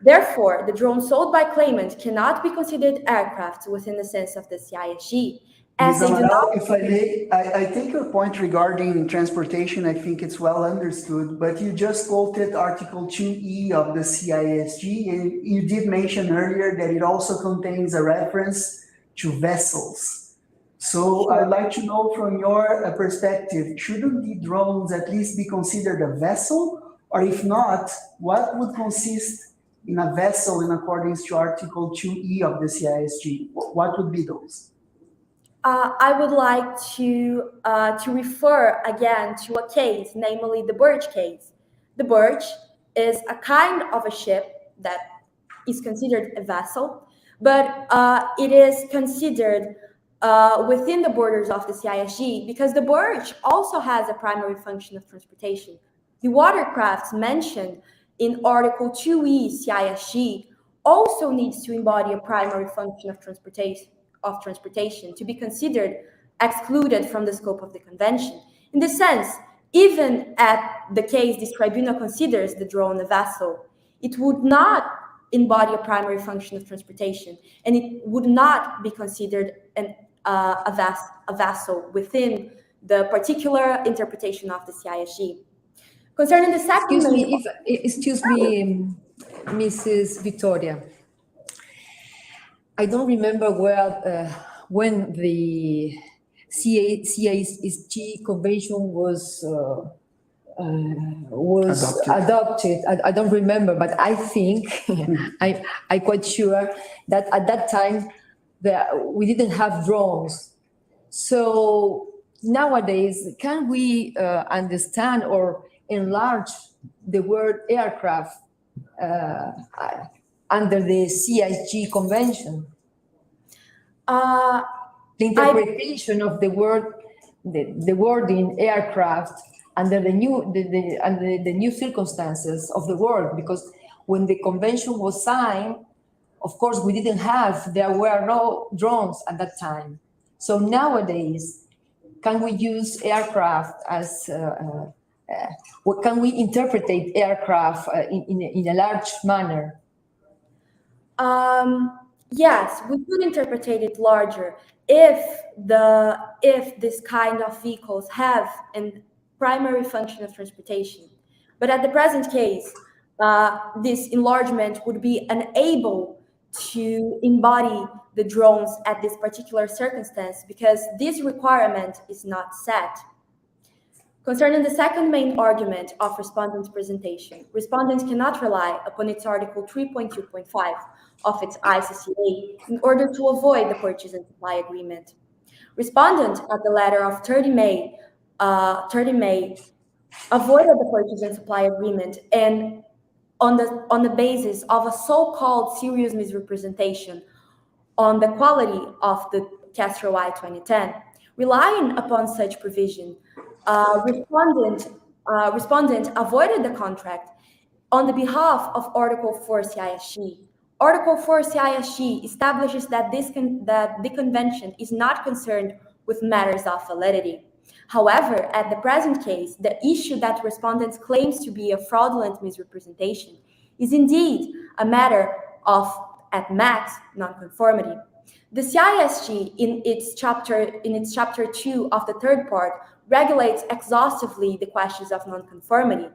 E: Therefore, the drones sold by claimant cannot be considered aircraft within the sense of the CISG, as they do not.
A: If I may, I take your point regarding transportation. I think it's well understood, but you just quoted Article 2E of the CISG, and you did mention earlier that it also contains a reference to vessels. So I'd like to know from your perspective, shouldn't the drones at least be considered a vessel? Or if not, what would consist in a vessel in accordance to Article 2E of the CISG? What would be those?
E: I would like to refer again to a case, namely the Birch case. The Birch is a kind of a ship that is considered a vessel, but it is considered within the borders of the CISG, because the Birch also has a primary function of transportation. The watercrafts mentioned in Article 2E CISG also needs to embody a primary function of transportation to be considered excluded from the scope of the convention. In this sense, even at the case this tribunal considers the drone a vessel, it would not embody a primary function of transportation, and it would not be considered a vessel within the particular interpretation of the CISG. Concerning the second
B: Excuse me, Mrs. Victoria. I don't remember well when the CISG convention was adopted. I don't remember, but I think I'm quite sure that at that time we didn't have drones. So nowadays, can we understand or enlarge the word aircraft under the CISG convention? The interpretation of the word, the wording aircraft under the new circumstances of the world, because when the convention was signed, of course, there were no drones at that time. So nowadays, can we use aircraft as, what can we interpret aircraft in a large manner?
E: Yes, we could interpret it larger if this kind of vehicles have a primary function of transportation. But at the present case, this enlargement would be unable to embody the drones at this particular circumstance because this requirement is not set. Concerning the second main argument of respondent's presentation, respondents cannot rely upon its Article 3.2.5 of its ICCA in order to avoid the purchase and supply agreement. Respondent at the letter of 30 May avoided the purchase and supply agreement and on the basis of a so-called serious misrepresentation on the quality of the Castro I 2010. Relying upon such provision, respondent avoided the contract on the behalf of Article 4 CISG. Article 4 CISG establishes that the convention is not concerned with matters of validity. However, at the present case, the issue that respondents claims to be a fraudulent misrepresentation is indeed a matter of, at max, nonconformity. The CISG, in its chapter 2 of the third part, regulates exhaustively the questions of nonconformity,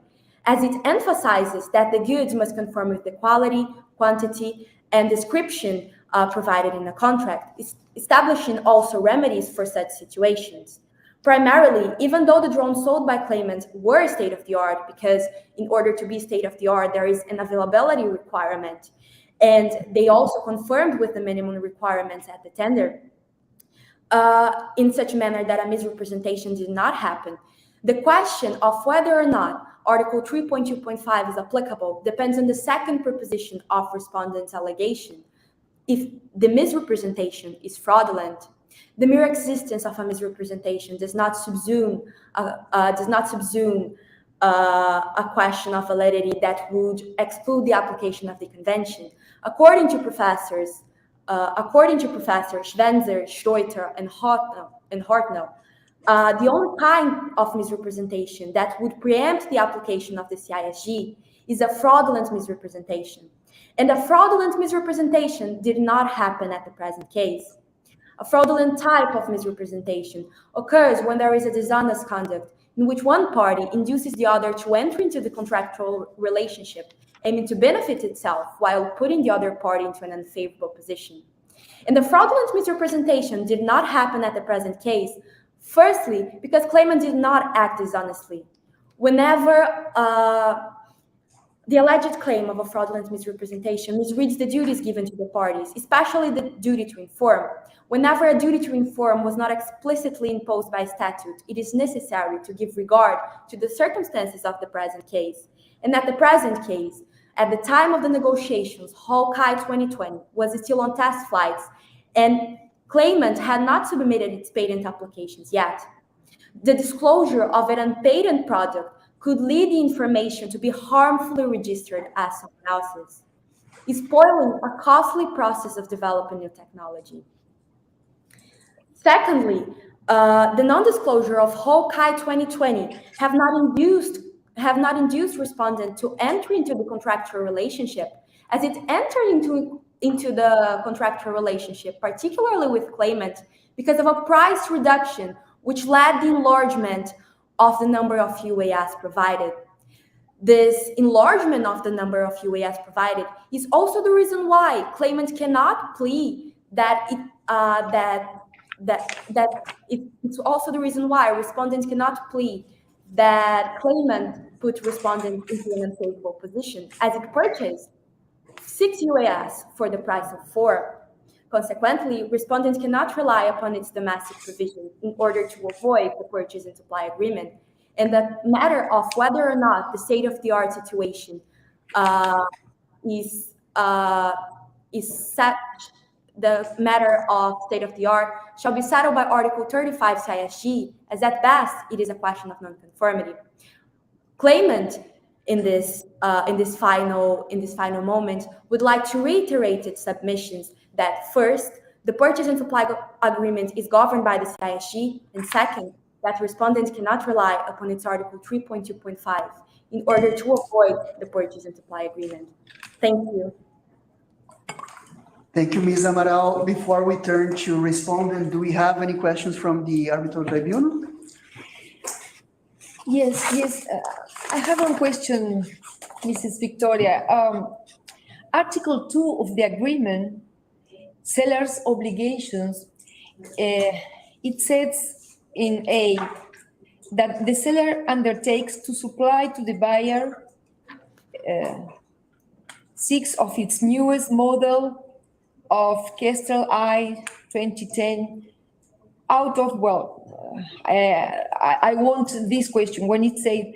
E: as it emphasizes that the goods must conform with the quality, quantity, and description provided in the contract, establishing also remedies for such situations. Primarily, even though the drones sold by claimants were state-of-the-art, because in order to be state-of-the-art, there is an availability requirement, and they also conformed with the minimum requirements at the tender, in such a manner that a misrepresentation did not happen. The question of whether or not Article 3.2.5 is applicable depends on the second proposition of respondent's allegation. If the misrepresentation is fraudulent, the mere existence of a misrepresentation does not subsume a question of validity that would exclude the application of the convention. According to Professors Schwenzer, Schroeter, and Hartnell, the only kind of misrepresentation that would preempt the application of the CISG is a fraudulent misrepresentation. And a fraudulent misrepresentation did not happen at the present case. A fraudulent type of misrepresentation occurs when there is a dishonest conduct in which one party induces the other to enter into the contractual relationship, aiming to benefit itself while putting the other party into an unfavorable position. And the fraudulent misrepresentation did not happen at the present case, firstly, because claimant did not act dishonestly. Whenever the alleged claim of a fraudulent misrepresentation misreads the duties given to the parties, especially the duty to inform. Whenever a duty to inform was not explicitly imposed by statute, it is necessary to give regard to the circumstances of the present case. And at the present case, at the time of the negotiations, Hawkeye 2020 was still on test flights, and claimant had not submitted its patent applications yet. The disclosure of an unpatented product could lead the information to be harmfully registered as someone else's, spoiling a costly process of developing new technology. Secondly, the non-disclosure of Hawkeye 2020 have not induced respondent to enter into the contractual relationship, as it entered into the contractual relationship, particularly with claimant, because of a price reduction, which led the enlargement of the number of UAS provided. This enlargement of the number of UAS provided is also the reason why claimant cannot plead it's also the reason why respondents cannot plead that claimant put respondent into an unfavorable position, as it purchased 6 UAS for the price of 4. Consequently, respondents cannot rely upon its domestic provision in order to avoid the purchase and supply agreement. And the matter of whether or not the state-of-the-art situation is set, the matter of state-of-the-art shall be settled by Article 35 CISG, as at best it is a question of nonconformity. Claimant in this final moment would like to reiterate its submissions that first, the purchase and supply agreement is governed by the CISG, and second, that respondents cannot rely upon its Article 3.2.5 in order to avoid the purchase and supply agreement. Thank you.
A: Thank you, Ms. Amaral. Before we turn to respondent, do we have any questions from the arbitral tribunal?
B: Yes. I have one question, Mrs. Victoria. Article 2 of the agreement, seller's obligations, it says in A that the seller undertakes to supply to the buyer 6 of its newest model of Kestrel I 2010 out of, I want this question when it says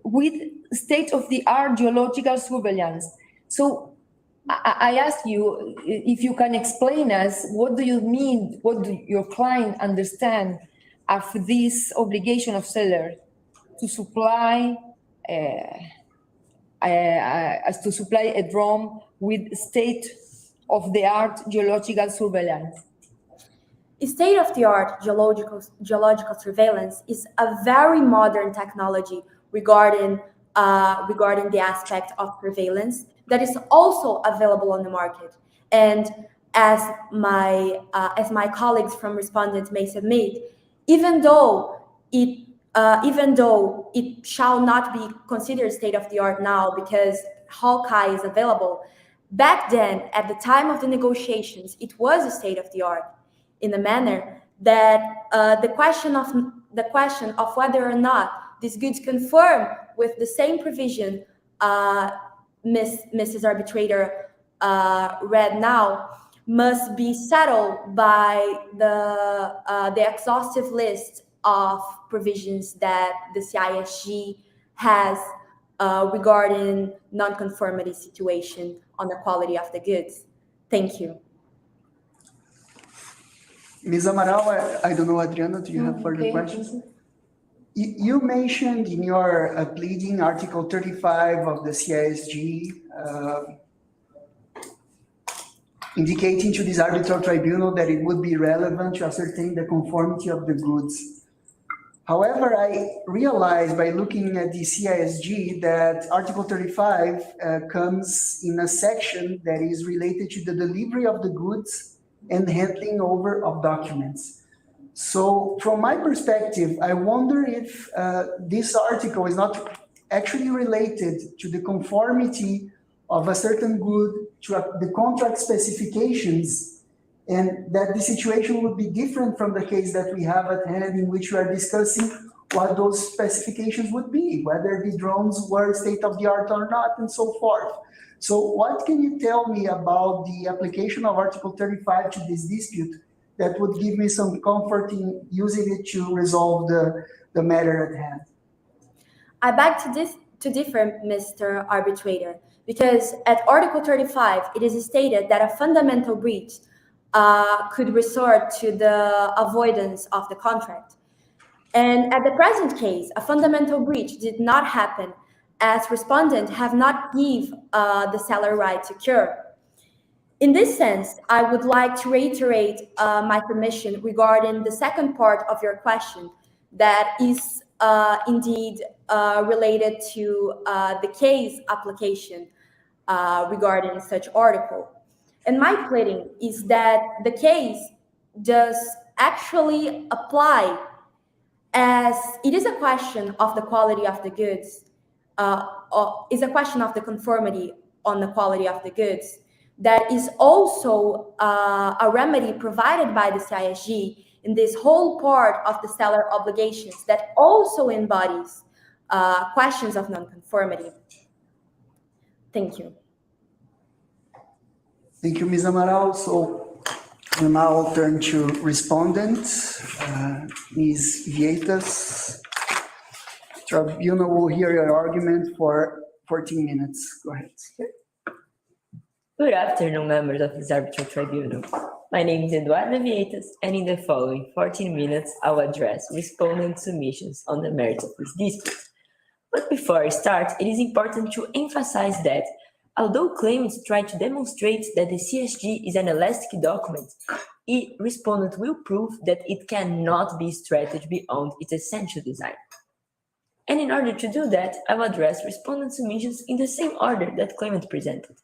B: with state-of-the-art geological surveillance. So I ask you if you can explain us, what do you mean, what do your client understand of this obligation of seller to supply a drone with state-of-the-art geological surveillance?
E: State-of-the-art geological surveillance is a very modern technology regarding the aspect of surveillance that is also available on the market. And as my colleagues from respondents may submit, even though it shall not be considered state-of-the-art now because Hawkeye is available, back then, at the time of the negotiations, it was a state-of-the-art, in the manner that the question of whether or not these goods conform with the same provision Mrs. Arbitrator read now must be settled by the exhaustive list of provisions that the CISG has regarding non-conformity situation on the quality of the goods. Thank you.
A: Ms. Amaral, I don't know, Adriana, do you have further questions? You mentioned in your pleading Article 35 of the CISG, indicating to this arbitral tribunal that it would be relevant to ascertain the conformity of the goods. However, I realized by looking at the CISG that Article 35 comes in a section that is related to the delivery of the goods and handling over of documents. So from my perspective, I wonder if this article is not actually related to the conformity of a certain good to the contract specifications, and that the situation would be different from the case that we have at hand, in which we are discussing what those specifications would be, whether the drones were state-of-the-art or not, and so forth. So what can you tell me about the application of Article 35 to this dispute that would give me some comfort in using it to resolve the matter at hand?
E: I beg to differ, Mr. Arbitrator, because at Article 35, it is stated that a fundamental breach could resort to the avoidance of the contract. And at the present case, a fundamental breach did not happen, as respondent have not give the seller right to cure. In this sense, I would like to reiterate my submission regarding the second part of your question that is indeed related to the case application regarding such article. And my pleading is that the case does actually apply, as it is a question of the quality of the goods, is a question of the conformity on the quality of the goods. That is also a remedy provided by the CISG in this whole part of the seller obligations that also embodies questions of nonconformity. Thank you.
A: Thank you, Ms. Amaral. So we'll now turn to respondents. Ms. Vietas, tribunal will hear your argument for 14 minutes. Go ahead.
G: Good afternoon, members of this arbitral tribunal. My name is Eduardo Vietas, and in the following 14 minutes, I'll address respondent submissions on the merits of this dispute. But before I start, it is important to emphasize that although claimants try to demonstrate that the CSG is an elastic document, respondent will prove that it cannot be stretched beyond its essential design. And in order to do that, I will address respondent submissions in the same order that claimant presented,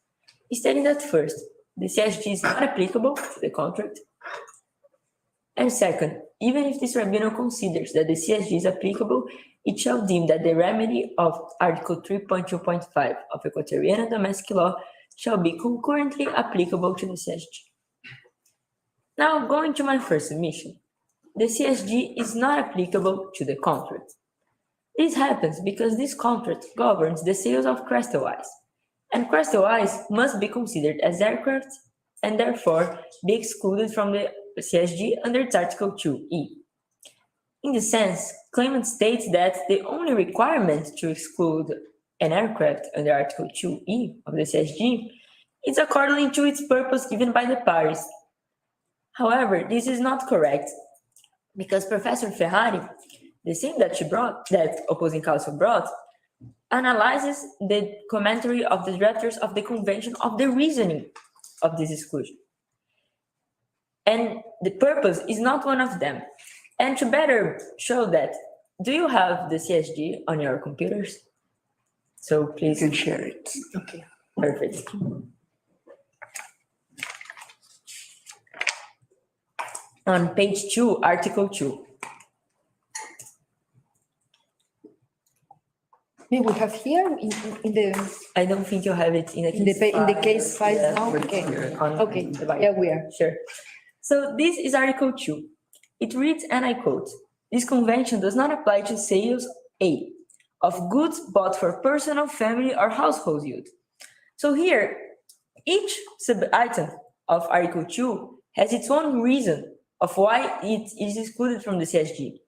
G: stating that first, the CSG is not applicable to the contract. And second, even if this tribunal considers that the CSG is applicable, it shall deem that the remedy of Article 3.2.5 of Equatorial Domestic Law shall be concurrently applicable to the CSG. Now, going to my first submission, the CSG is not applicable to the contract. This happens because this contract governs the sales of Crystal Ice, and Crystal Ice must be considered as aircraft and therefore be excluded from the CSG under its Article 2E. In this sense, claimant states that the only requirement to exclude an aircraft under Article 2E of the CSG is according to its purpose given by the parties. However, this is not correct because Professor Ferrari, the same that opposing counsel brought, analyzes the commentary of the drafters of the convention of the reasoning of this exclusion. And the purpose is not one of them. And to better show that, do you have the CSG on your computers? So please.
A: You can share it.
G: Okay, perfect. On page 2, Article 2.
B: Maybe we have here in the
G: I don't think you have it in the
B: case file
G: Yeah,
B: now.
G: but
B: Okay.
G: here on
B: Okay.
G: the Bible.
B: Yeah, we are.
G: Sure. So this is Article 2. It reads, and I quote, "This convention does not apply to sales A of goods bought for personal, family, or household use." So here, each sub-item of Article 2 has its own reason of why it is excluded from the CSG.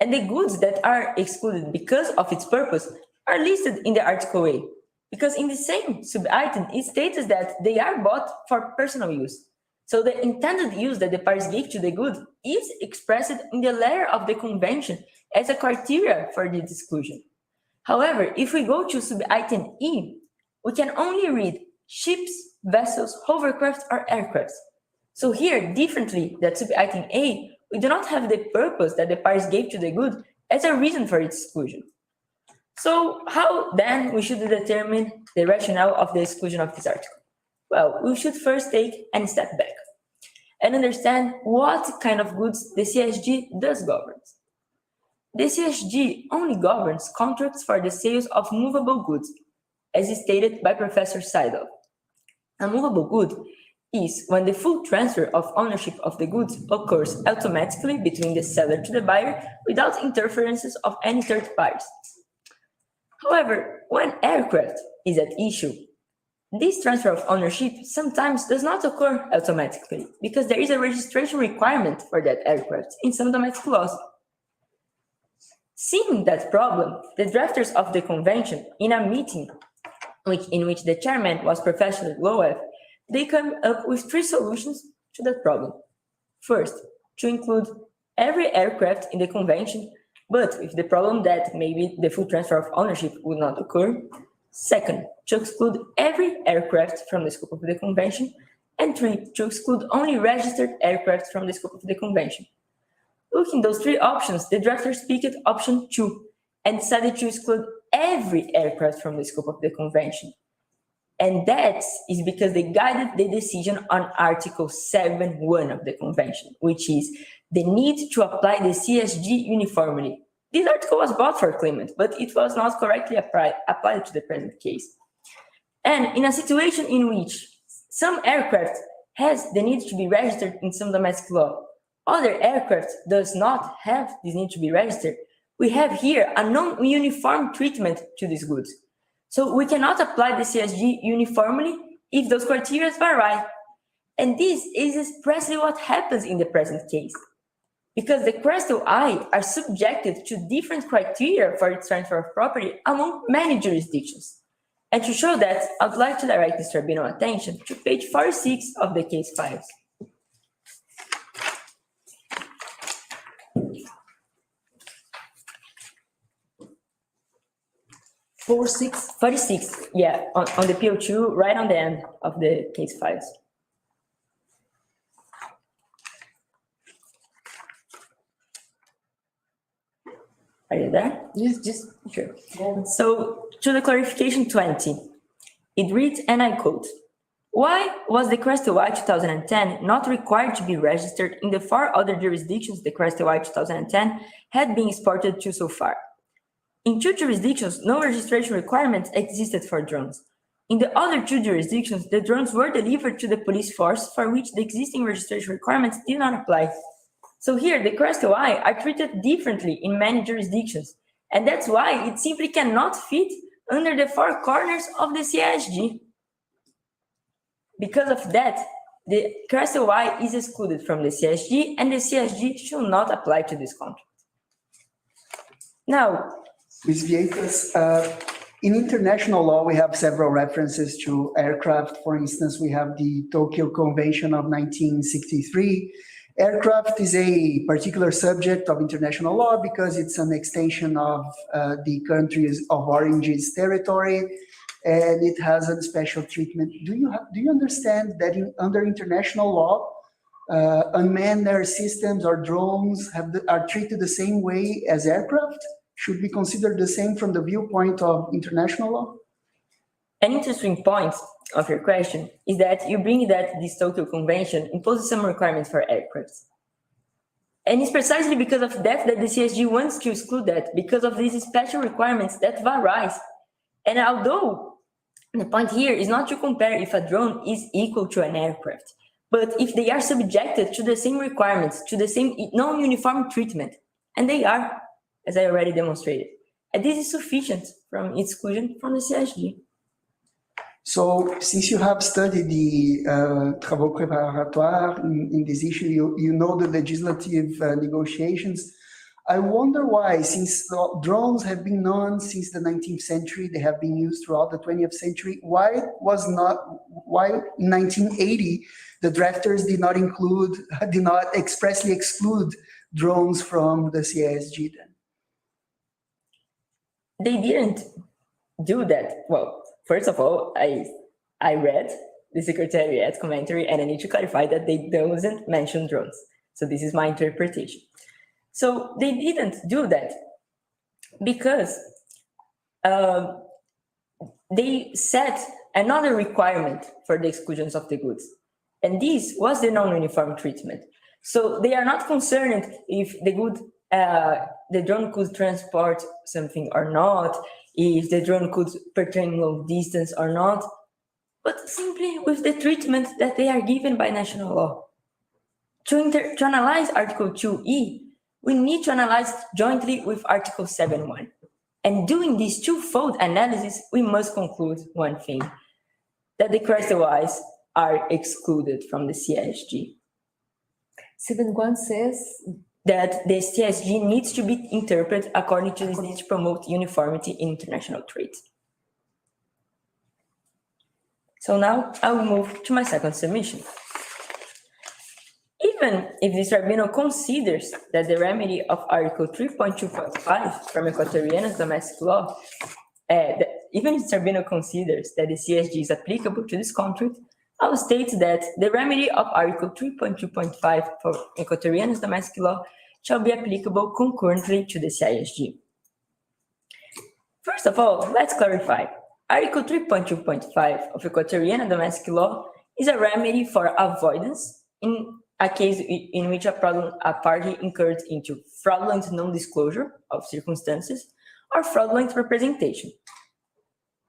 G: And the goods that are excluded because of its purpose are listed in the Article A, because in the same sub-item, it states that they are bought for personal use. So the intended use that the parties gave to the good is expressed in the letter of the convention as a criteria for the exclusion. However, if we go to sub-item E, we can only read ships, vessels, hovercraft, or aircraft. So here, differently than sub-item A, we do not have the purpose that the parties gave to the good as a reason for its exclusion. So how then we should determine the rationale of the exclusion of this article? Well, we should first take a step back and understand what kind of goods the CSG does govern. The CSG only governs contracts for the sales of movable goods, as stated by Professor Seidel. A movable good is when the full transfer of ownership of the goods occurs automatically between the seller to the buyer without interferences of any third parties. However, when aircraft is at issue, this transfer of ownership sometimes does not occur automatically because there is a registration requirement for that aircraft in some domestic laws. Seeing that problem, the drafters of the convention, in a meeting in which the chairman was Professor Loew, they come up with 3 solutions to that problem. First, to include every aircraft in the convention, but with the problem that maybe the full transfer of ownership would not occur. Second, to exclude every aircraft from the scope of the convention. And 3, to exclude only registered aircraft from the scope of the convention. Looking at those 3 options, the drafters picked option 2 and decided to exclude every aircraft from the scope of the convention. And that is because they guided the decision on Article 7.1 of the convention, which is the need to apply the CSG uniformly. This article was brought for claimant, but it was not correctly applied to the present case. And in a situation in which some aircraft has the need to be registered in some domestic law, other aircraft does not have this need to be registered, we have here a non-uniform treatment to these goods. So we cannot apply the CSG uniformly if those criteria vary. And this is precisely what happens in the present case, because the Crystal I are subjected to different criteria for its transfer of property among many jurisdictions. And to show that, I would like to direct this tribunal attention to page 46 of the case files. 46, yeah, on the PO2, right on the end of the case files. Are you there?
B: Yes, just
G: Sure. So to the clarification 20, it reads, and I quote, why was the Crystal Y 2010 not required to be registered in the 4 other jurisdictions the Crystal Y 2010 had been exported to so far? In 2 jurisdictions, no registration requirements existed for drones. In the other 2 jurisdictions, the drones were delivered to the police force for which the existing registration requirements did not apply. So here, the Crystal Y are treated differently in many jurisdictions, and that's why it simply cannot fit under the 4 corners of the CSG. Because of that, the Crystal Y is excluded from the CSG, and the CSG should not apply to this contract. Now,
A: Ms. Vietas, in international law, we have several references to aircraft. For instance, we have the Tokyo Convention of 1963. Aircraft is a particular subject of international law because it's an extension of the countries of origin's territory, and it has a special treatment. Do you understand that under international law, unmanned air systems or drones are treated the same way as aircraft? Should be considered the same from the viewpoint of international law?
G: an interesting point of your question is that you bring that this Tokyo Convention imposes some requirements for aircrafts. And it's precisely because of that that the CSG wants to exclude that, because of these special requirements that varies. And although the point here is not to compare if a drone is equal to an aircraft, but if they are subjected to the same requirements, to the same non-uniform treatment, and they are, as I already demonstrated. And this is sufficient from its exclusion from the CSG.
A: So since you have studied the travaux préparatoires in this issue, you know the legislative negotiations. I wonder why, since drones have been known since the 19th century, they have been used throughout the 20th century, why in 1980 the drafters did not expressly exclude drones from the CSG then?
G: They didn't do that. Well, first of all, I read the Secretariat commentary and I need to clarify that they doesn't mention drones. So this is my interpretation. So they didn't do that because they set another requirement for the exclusions of the goods. And this was the non-uniform treatment. So they are not concerned if the drone could transport something or not, if the drone could pertain long distance or not, but simply with the treatment that they are given by national law. To analyze Article 2E, we need to analyze jointly with Article 7.1. And doing this twofold analysis, we must conclude one thing, that the crystallized are excluded from the CSG.
B: 7.1 says
G: that the CSG needs to be interpreted according to this need to promote uniformity in international trade. So now I will move to my second submission. Even if this tribunal considers that the remedy of Article 3.2.5 from Equatoriana's domestic law, even if the tribunal considers that the CSG is applicable to this contract, I will state that the remedy of Article 3.2.5 for Equatoriana's domestic law shall be applicable concurrently to the CISG. First of all, let's clarify. Article 3.2.5 of Equatoriana domestic law is a remedy for avoidance in a case in which a party incurred into fraudulent non-disclosure of circumstances or fraudulent representation.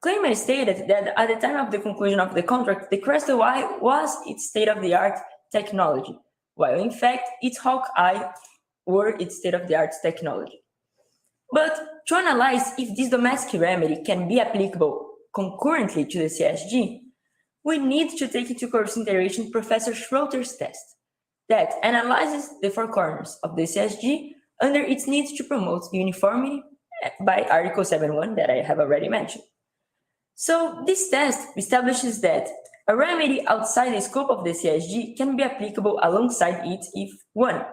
G: Claimant stated that at the time of the conclusion of the contract, the Crystal Y was its state-of-the-art technology, while in fact its Hawkeye were its state-of-the-art technology. But to analyze if this domestic remedy can be applicable concurrently to the CSG, we need to take into consideration Professor Schroeter's test that analyzes the four corners of the CSG under its need to promote uniformity by Article 7.1 that I have already mentioned. So this test establishes that a remedy outside the scope of the CSG can be applicable alongside it if 1.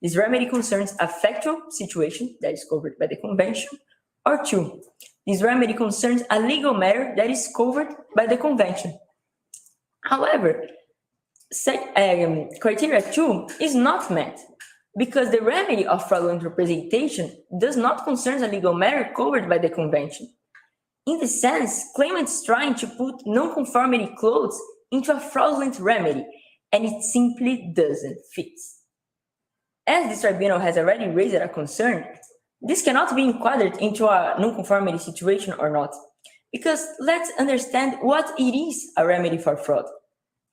G: This remedy concerns a factual situation that is covered by the convention, or 2. This remedy concerns a legal matter that is covered by the convention. However, criteria 2 is not met because the remedy of fraudulent representation does not concern a legal matter covered by the convention. In this sense, claimants trying to put non-conformity clause into a fraudulent remedy, and it simply doesn't fit. As this tribunal has already raised a concern, this cannot be enquadred into a non-conformity situation or not, because let's understand what it is a remedy for fraud.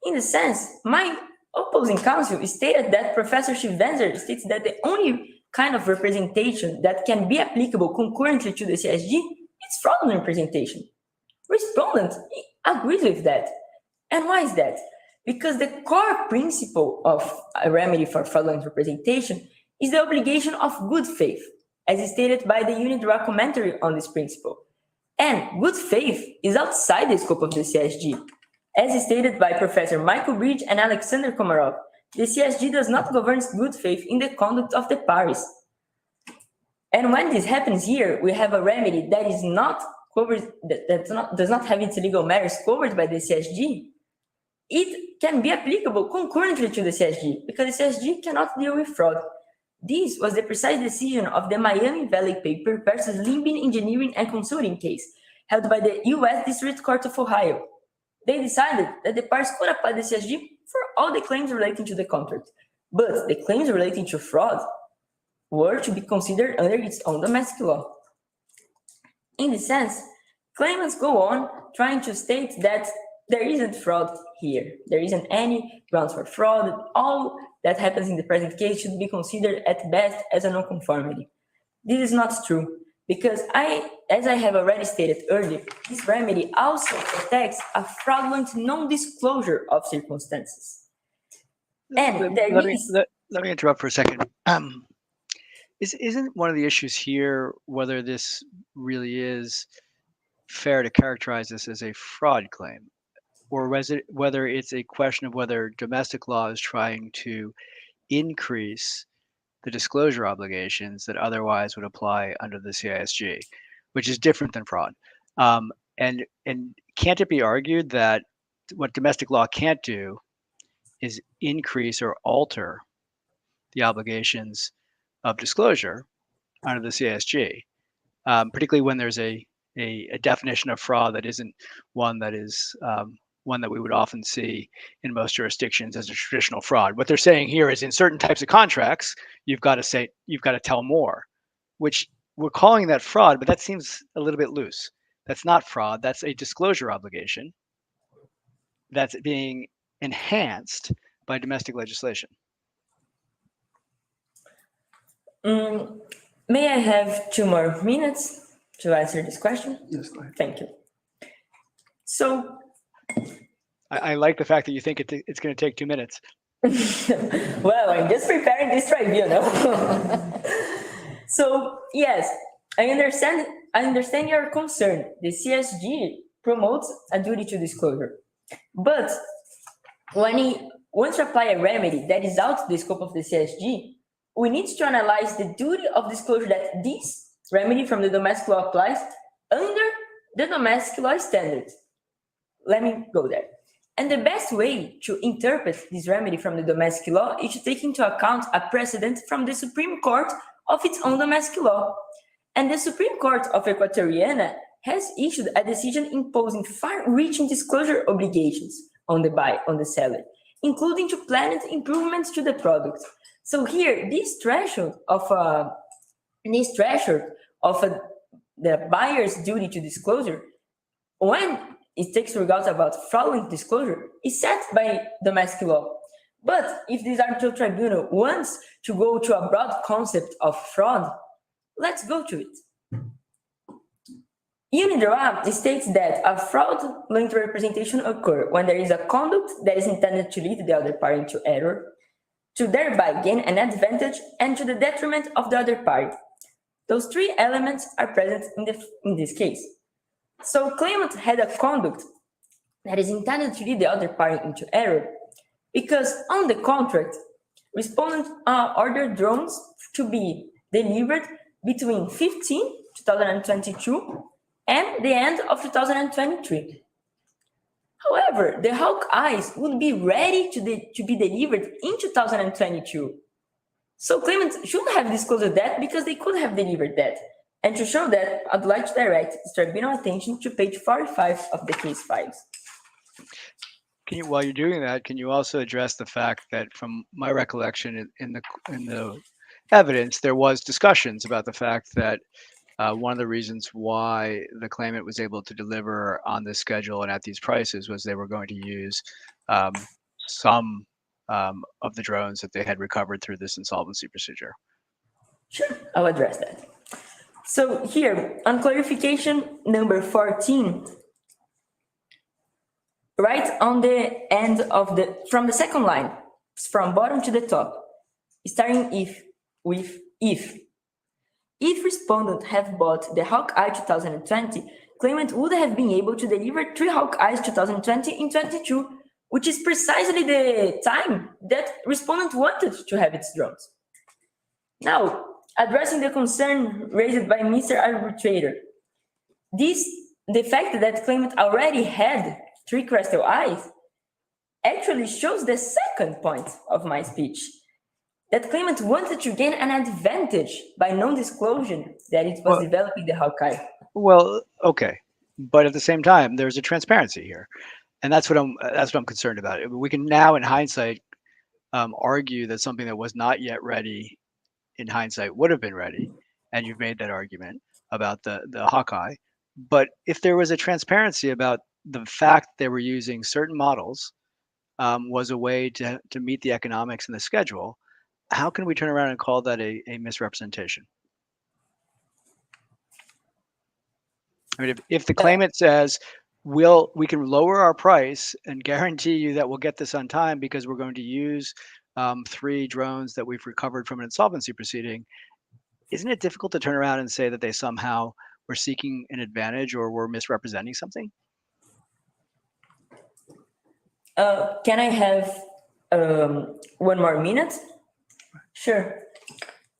G: In the sense, my opposing counsel stated that Professor Schivenzer states that the only kind of representation that can be applicable concurrently to the CSG is fraudulent representation. Respondent agrees with that. And why is that? Because the core principle of a remedy for fraudulent representation is the obligation of good faith, as stated by the Unidroit commentary on this principle. And good faith is outside the scope of the CSG. As stated by Professor Michael Bridge and Alexander Komarov, the CSG does not govern good faith in the conduct of the parties. And when this happens here, we have a remedy that is not covered, that does not have its legal matters covered by the CSG. It can be applicable concurrently to the CSG because the CSG cannot deal with fraud. This was the precise decision of the Miami Valley paper versus Limbin Engineering and Consulting case held by the U.S. District Court of Ohio. They decided that the parties could apply the CSG for all the claims relating to the contract, but the claims relating to fraud were to be considered under its own domestic law. In this sense, claimants go on trying to state that there isn't fraud here. There isn't any grounds for fraud. All that happens in the present case should be considered at best as a non-conformity. This is not true because as I have already stated earlier, this remedy also protects a fraudulent non-disclosure of circumstances. And
C: let me interrupt for a second. Isn't one of the issues here whether this really is fair to characterize this as a fraud claim, or whether it's a question of whether domestic law is trying to increase the disclosure obligations that otherwise would apply under the CISG, which is different than fraud. And can't it be argued that what domestic law can't do is increase or alter the obligations of disclosure under the CISG, particularly when there's a definition of fraud that isn't one that is one that we would often see in most jurisdictions as a traditional fraud. What they're saying here is in certain types of contracts, you've got to tell more, which we're calling that fraud, but that seems a little bit loose. That's not fraud. That's a disclosure obligation that's being enhanced by domestic legislation.
G: May I have 2 more minutes to answer this question?
A: Yes, go ahead.
G: Thank you. So,
C: I like the fact that you think it's going to take 2 minutes.
G: well, I'm just preparing this tribunal. So, yes, I understand your concern. The CSG promotes a duty to disclosure. But when once we apply a remedy that is out the scope of the CSG, we need to analyze the duty of disclosure that this remedy from the domestic law applies under the domestic law standards. Let me go there. And the best way to interpret this remedy from the domestic law is to take into account a precedent from the Supreme Court of its own domestic law. And the Supreme Court of Equatoriana has issued a decision imposing far-reaching disclosure obligations on the seller, including to planned improvements to the product. So here, this threshold of the buyer's duty to disclosure, when it takes regard about fraudulent disclosure, is set by domestic law. But if this arbitral tribunal wants to go to a broad concept of fraud, let's go to it. UNIDROIT states that a fraudulent representation occurs when there is a conduct that is intended to lead the other party into error, to thereby gain an advantage, and to the detriment of the other party. Those three elements are present in this case. So claimant had a conduct that is intended to lead the other party into error because on the contract, respondent ordered drones to be delivered between 2022 and the end of 2023. However, the Hawkeyes would be ready to be delivered in 2022. So claimants should have disclosed that because they could have delivered that. And to show that, I'd like to direct this tribunal attention to page 45 of the case files.
C: While you're doing that, can you also address the fact that, from my recollection in the evidence, there was discussions about the fact that one of the reasons why the claimant was able to deliver on this schedule and at these prices was they were going to use some of the drones that they had recovered through this insolvency procedure.
G: Sure, I'll address that. So here, on clarification number 14, right on the end of from the second line, from bottom to the top, starting with if respondent have bought the Hawkeye 2020, claimant would have been able to deliver 3 Hawkeyes 2020 in 22, which is precisely the time that respondent wanted to have its drones. Now, addressing the concern raised by Mr. Arbitrator, the fact that claimant already had 3 crystal eyes actually shows the second point of my speech, that claimant wanted to gain an advantage by non-disclosure that it was developing the Hawkeye.
C: Well, okay, but at the same time, there's a transparency here, and that's what I'm concerned about. We can now, in hindsight, argue that something that was not yet ready, in hindsight, would have been ready, and you've made that argument about the Hawkeye. But if there was a transparency about the fact they were using certain models was a way to meet the economics and the schedule, how can we turn around and call that a misrepresentation? I mean, if the claimant says, we can lower our price and guarantee you that we'll get this on time because we're going to use 3 drones that we've recovered from an insolvency proceeding, isn't it difficult to turn around and say that they somehow were seeking an advantage or were misrepresenting something?
G: Can I have 1 more minute? Sure.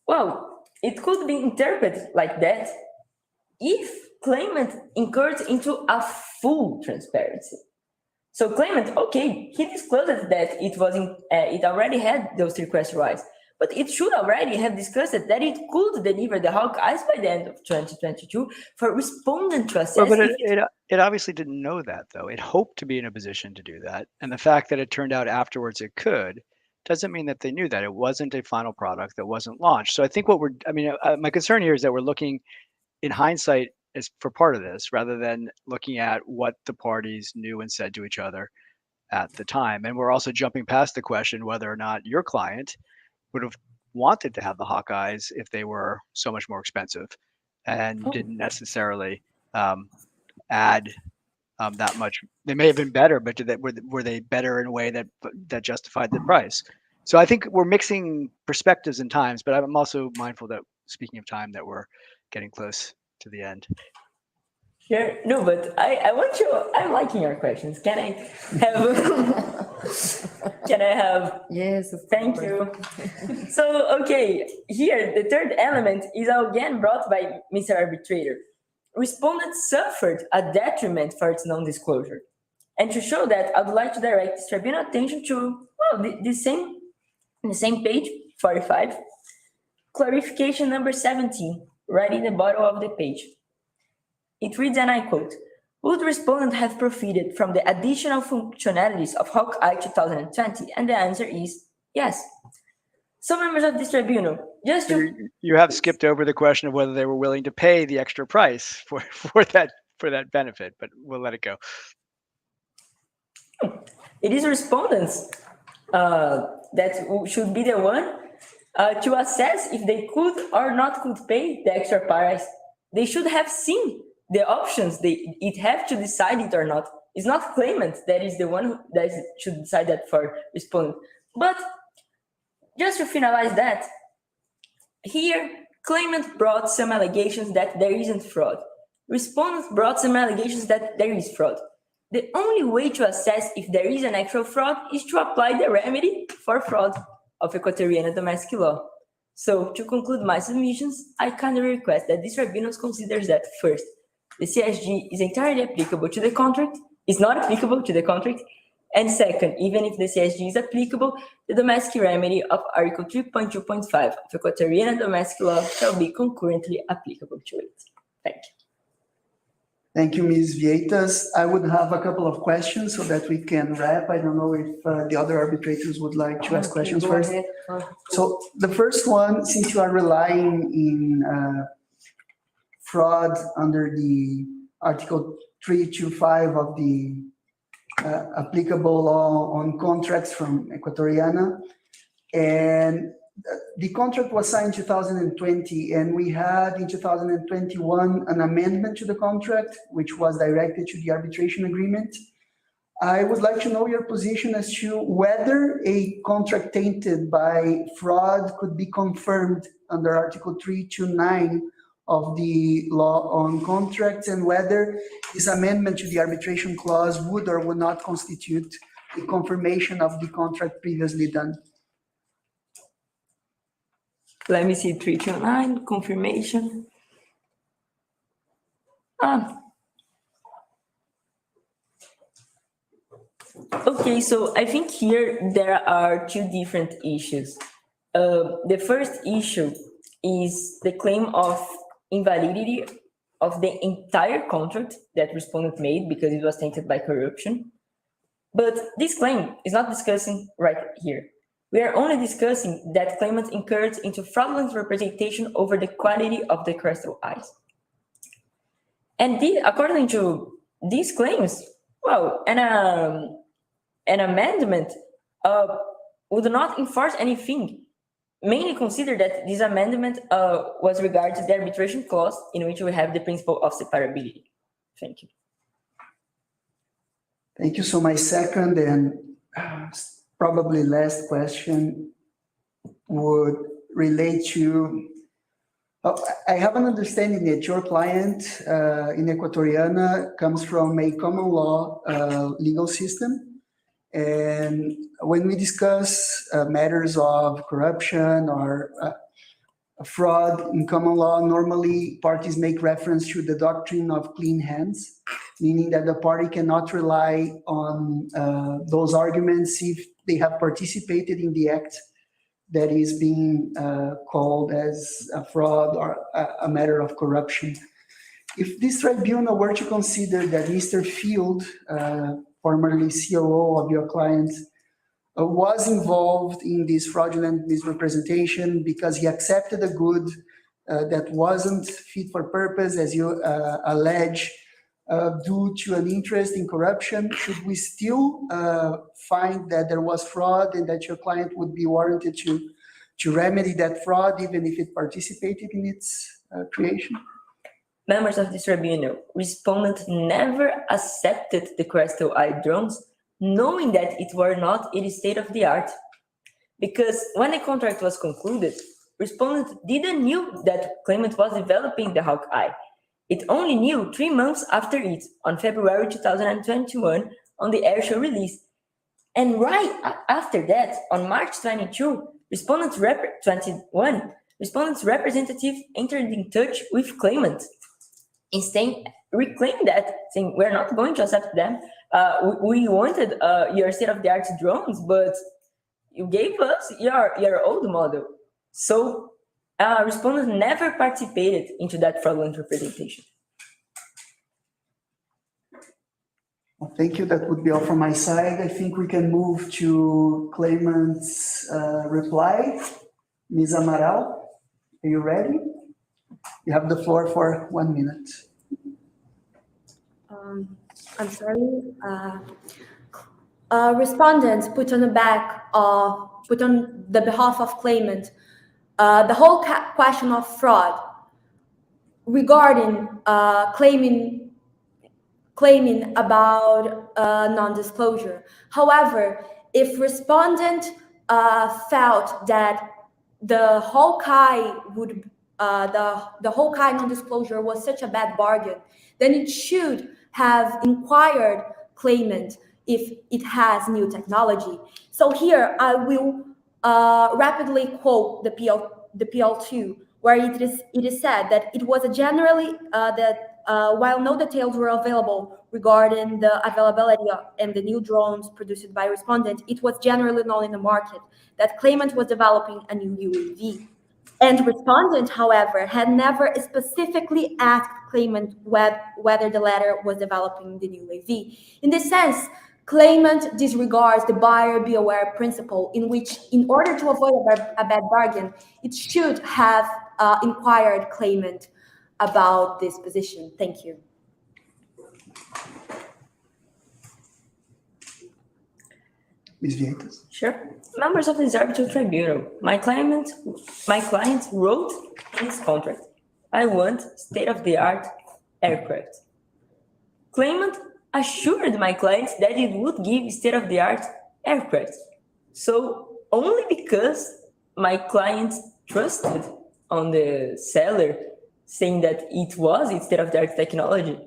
G: Well, it could be interpreted like that if claimant incurred into a full transparency. So claimant, okay, he disclosed that it already had those 3 crystal eyes, but it should already have discussed that it could deliver the Hawkeyes by the end of 2022 for respondent to assess.
C: But it obviously didn't know that, though. It hoped to be in a position to do that. And the fact that it turned out afterwards it could doesn't mean that they knew that. It wasn't a final product that wasn't launched. So I think my concern here is that we're looking in hindsight as for part of this, rather than looking at what the parties knew and said to each other at the time. And we're also jumping past the question whether or not your client would have wanted to have the Hawkeyes if they were so much more expensive and didn't necessarily add that much. They may have been better, but were they better in a way that justified the price? So I think we're mixing perspectives and times, but I'm also mindful that, speaking of time, that we're getting close to the end.
G: Sure. No, but I'm liking your questions. Can I have Can I have?
B: Yes, of
G: Thank
B: course.
G: you. So, okay, here the third element is again brought by Mr. Arbitrator. Respondent suffered a detriment for its non-disclosure. And to show that, I'd like to direct this tribunal attention to, well, the same page, 45, clarification number 17, right in the bottom of the page. It reads, and I quote, would respondent have profited from the additional functionalities of Hawkeye 2020? And the answer is yes. So members of this tribunal, just to...
C: You have skipped over the question of whether they were willing to pay the extra price for that benefit, but we'll let it go.
G: It is respondents that should be the one to assess if they could or not could pay the extra price. They should have seen the options. It have to decide it or not. It's not claimant that is the one that should decide that for respondent. But just to finalize that, here claimant brought some allegations that there isn't fraud. Respondent brought some allegations that there is fraud. The only way to assess if there is an actual fraud is to apply the remedy for fraud of Equatoriana domestic law. So, to conclude my submissions, I kindly request that this tribunal considers that, first, the CSG is entirely applicable to the contract, is not applicable to the contract, and second, even if the CSG is applicable, the domestic remedy of Article 3.2.5 of Equatoriana domestic law shall be concurrently applicable to it. Thank you.
A: Thank you, Ms. Vietas. I would have a couple of questions so that we can wrap. I don't know if the other arbitrators would like to ask questions
B: Go
A: first.
B: ahead.
A: So the first one, since you are relying in fraud under the Article 325 of the applicable law on contracts from Equatoriana, and the contract was signed in 2020, and we had in 2021 an amendment to the contract, which was directed to the arbitration agreement. I would like to know your position as to whether a contract tainted by fraud could be confirmed under Article 329 of the law on contracts, and whether this amendment to the arbitration clause would or would not constitute a confirmation of the contract previously done.
G: Let me see, 329, confirmation. Okay, so I think here there are two different issues. The first issue is the claim of invalidity of the entire contract that respondent made because it was tainted by corruption. But this claim is not discussing right here. We are only discussing that claimant incurred into fraudulent representation over the quality of the crystal eyes. And according to these claims, well, an amendment would not enforce anything. Mainly consider that this amendment was regarded to the arbitration clause in which we have the principle of separability. Thank you.
A: Thank you. So my second and probably last question would relate to, I have an understanding that your client in Equatoriana comes from a common law legal system. And when we discuss matters of corruption or fraud in common law, normally parties make reference to the doctrine of clean hands, meaning that the party cannot rely on those arguments if they have participated in the act that is being called as a fraud or a matter of corruption. If this tribunal were to consider that Mr. Field, formerly COO of your client, was involved in this fraudulent misrepresentation because he accepted a good that wasn't fit for purpose, as you allege, due to an interest in corruption, should we still find that there was fraud and that your client would be warranted to remedy that fraud even if it participated in its creation?
G: Members of this tribunal, respondent never accepted the crystal eye drones, knowing that it were not in state of the art. Because when the contract was concluded, respondent didn't knew that claimant was developing the Hawk Eye. It only knew 3 months after it, on February 2021, on the airshow release. And right after that, on March 22, respondents' representative entered in touch with claimant, instead reclaimed that, saying we're not going to accept them. We wanted your state-of-the-art drones, but you gave us your old model. So respondents never participated into that fraudulent representation.
A: Well, thank you. That would be all from my side. I think we can move to claimant's reply. Ms. Amaral, are you ready? You have the floor for 1 minute.
E: I'm sorry. Respondents put on the behalf of claimant the whole question of fraud regarding claiming about non-disclosure. However, if respondent felt that the whole the whole non-disclosure was such a bad bargain, then it should have inquired claimant if it has new technology. So here I will rapidly quote the PL2, where it is said that it was a generally while no details were available regarding the availability and the new drones produced by respondent, it was generally known in the market that claimant was developing a new UAV. And respondent, however, had never specifically asked claimant whether the latter was developing the new UAV. In this sense, claimant disregards the buyer beware principle, in which, in order to avoid a bad bargain, it should have inquired claimant about this position. Thank you.
A: Ms. Vietas.
G: Sure. Members of this arbitral tribunal, my client wrote in his contract, I want state-of-the-art aircraft. Claimant assured my client that it would give state-of-the-art aircraft. So only because my client trusted on the seller saying that it was state-of-the-art technology,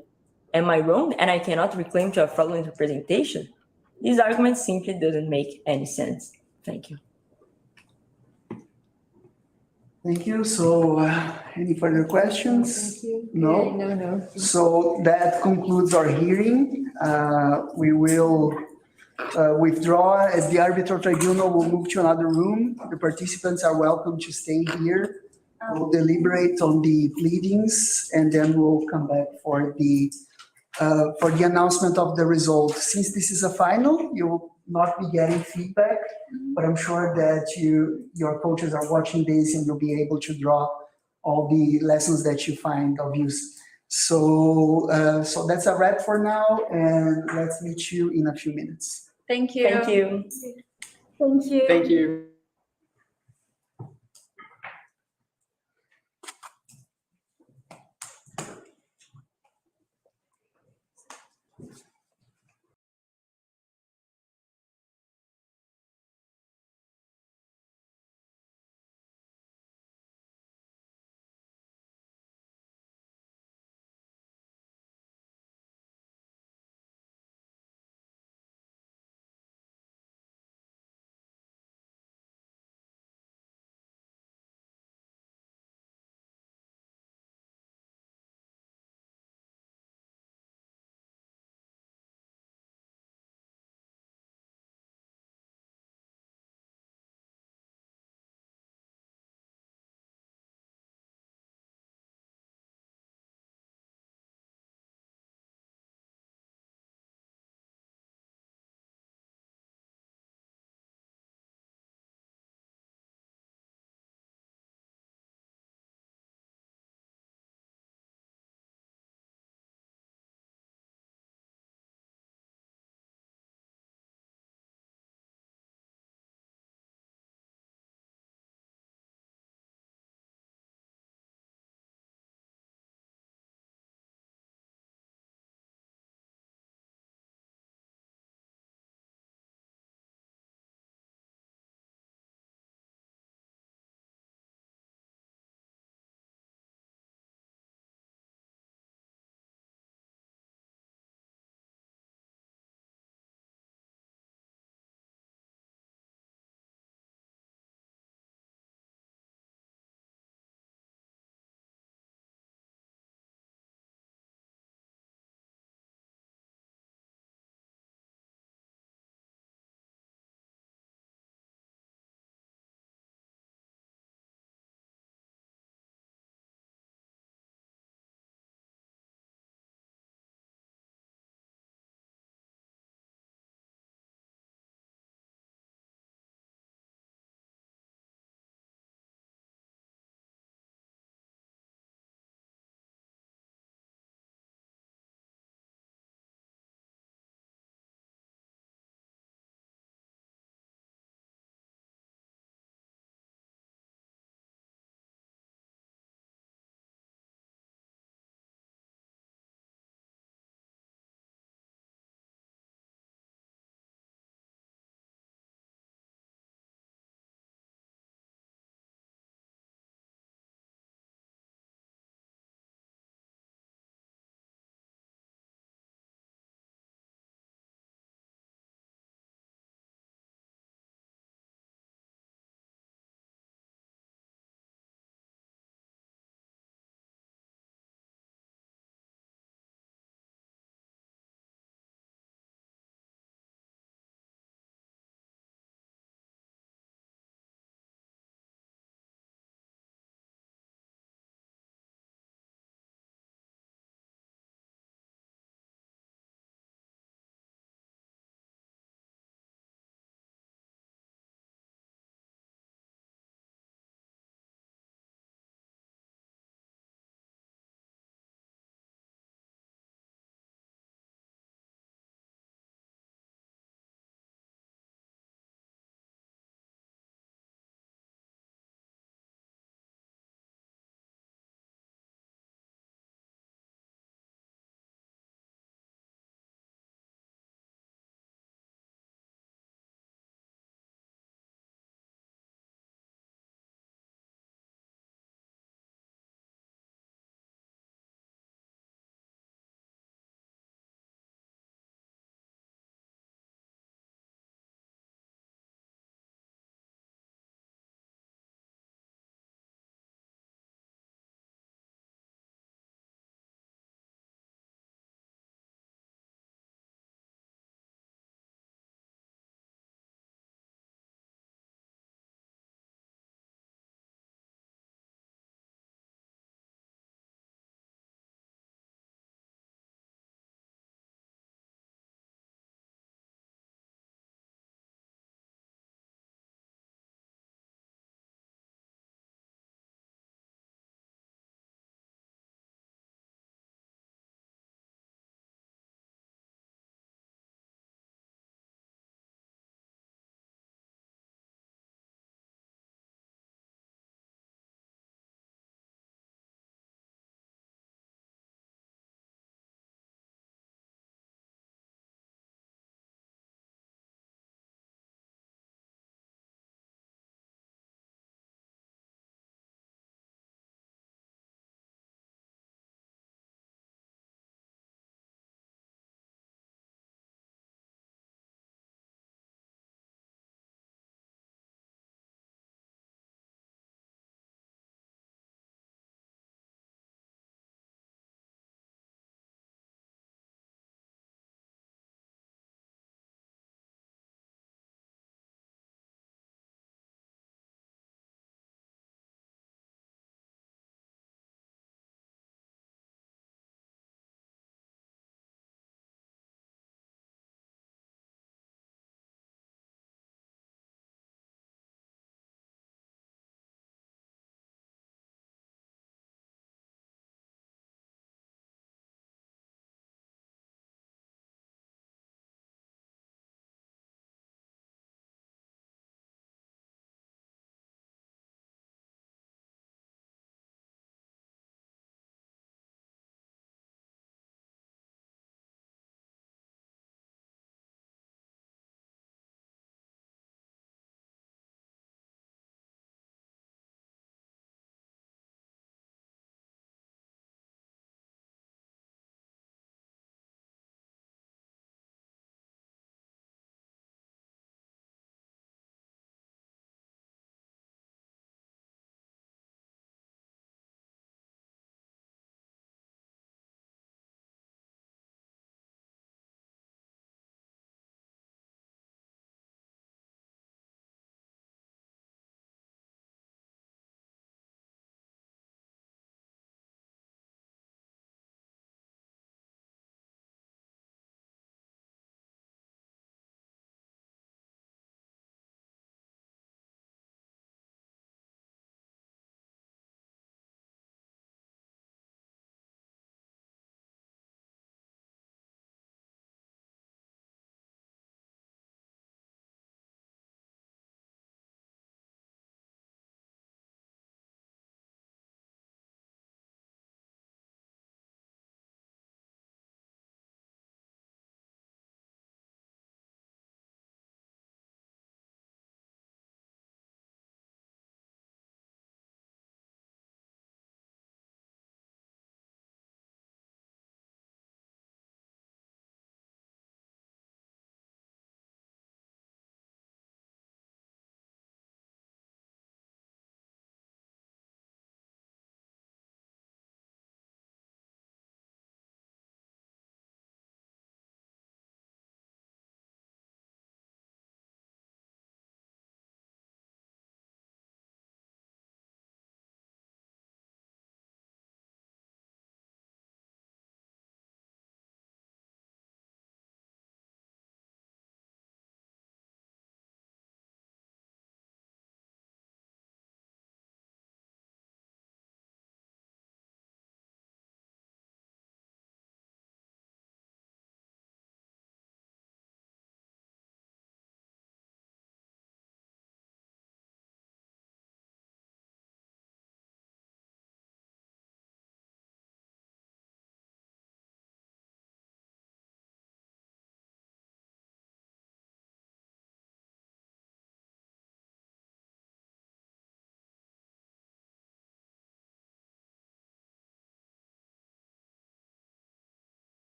G: am I wrong and I cannot reclaim to a fraudulent representation? This argument simply doesn't make any sense. Thank you.
A: Thank you. So any further questions?
B: Thank you.
A: No?
B: No.
A: So that concludes our hearing. We will withdraw as the arbitral tribunal will move to another room. The participants are welcome to stay here. We'll deliberate on the pleadings and then we'll come back for the announcement of the result. Since this is a final, you will not be getting feedback, but I'm sure that your coaches are watching this and you'll be able to draw all the lessons that you find of use. So that's a wrap for now, and let's meet you in a few minutes.
F: Thank you.
G: Thank you.
E: Thank you.
D: Thank you.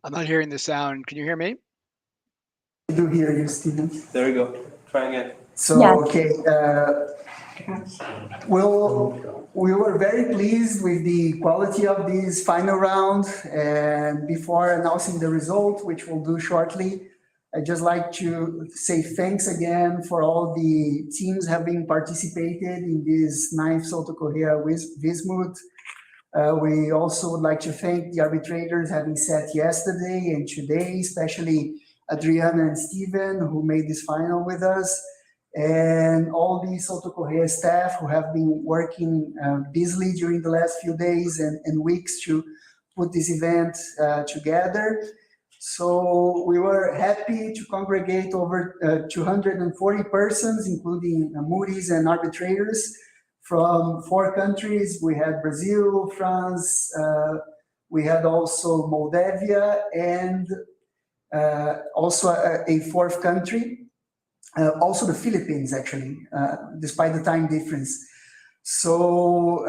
C: I'm not hearing the sound. Can you hear me?
A: I do hear you, Stephen.
H: There we go. Try again.
A: So,
E: Yeah.
A: okay, we were very pleased with the quality of this final round. And before announcing the result, which we'll do shortly, I'd just like to say thanks again for all the teams having participated in this IX Souto Correa Pre-Moot. We also would like to thank the arbitrators having sat yesterday and today, especially Adriana and Steven, who made this final with us, and all the Souto Correa staff who have been working busily during the last few days and weeks to put this event together. So we were happy to congregate over 240 persons, including Moody's and arbitrators from 4 countries. We had Brazil, France, we had also Moldavia, and also a 4th country, also the Philippines, actually, despite the time difference. So,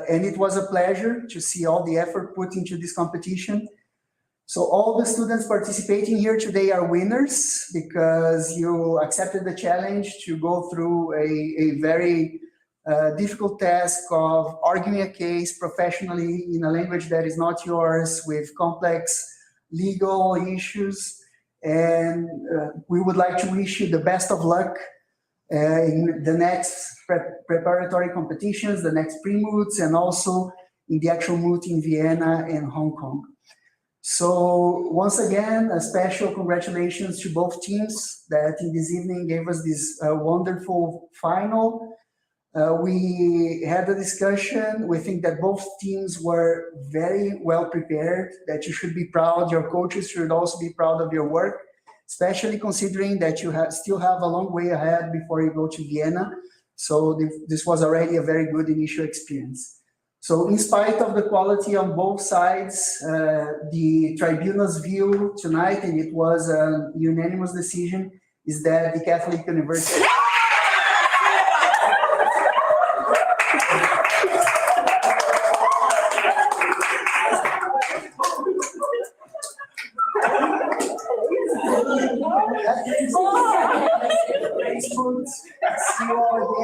A: and it was a pleasure to see all the effort put into this competition. So all the students participating here today are winners because you accepted the challenge to go through a very difficult task of arguing a case professionally in a language that is not yours with complex legal issues. And we would like to wish you the best of luck in the next preparatory competitions, the next pre-moots, and also in the actual moot in Vienna and Hong Kong. So once again, a special congratulations to both teams that in this evening gave us this wonderful final. We had a discussion. We think that both teams were very well prepared, that you should be proud. Your coaches should also be proud of your work, especially considering that you still have a long way ahead before you go to Vienna. So this was already a very good initial experience. So in spite of the quality on both sides, the tribunal's view tonight, and it was a unanimous decision, is that the Catholic University See you all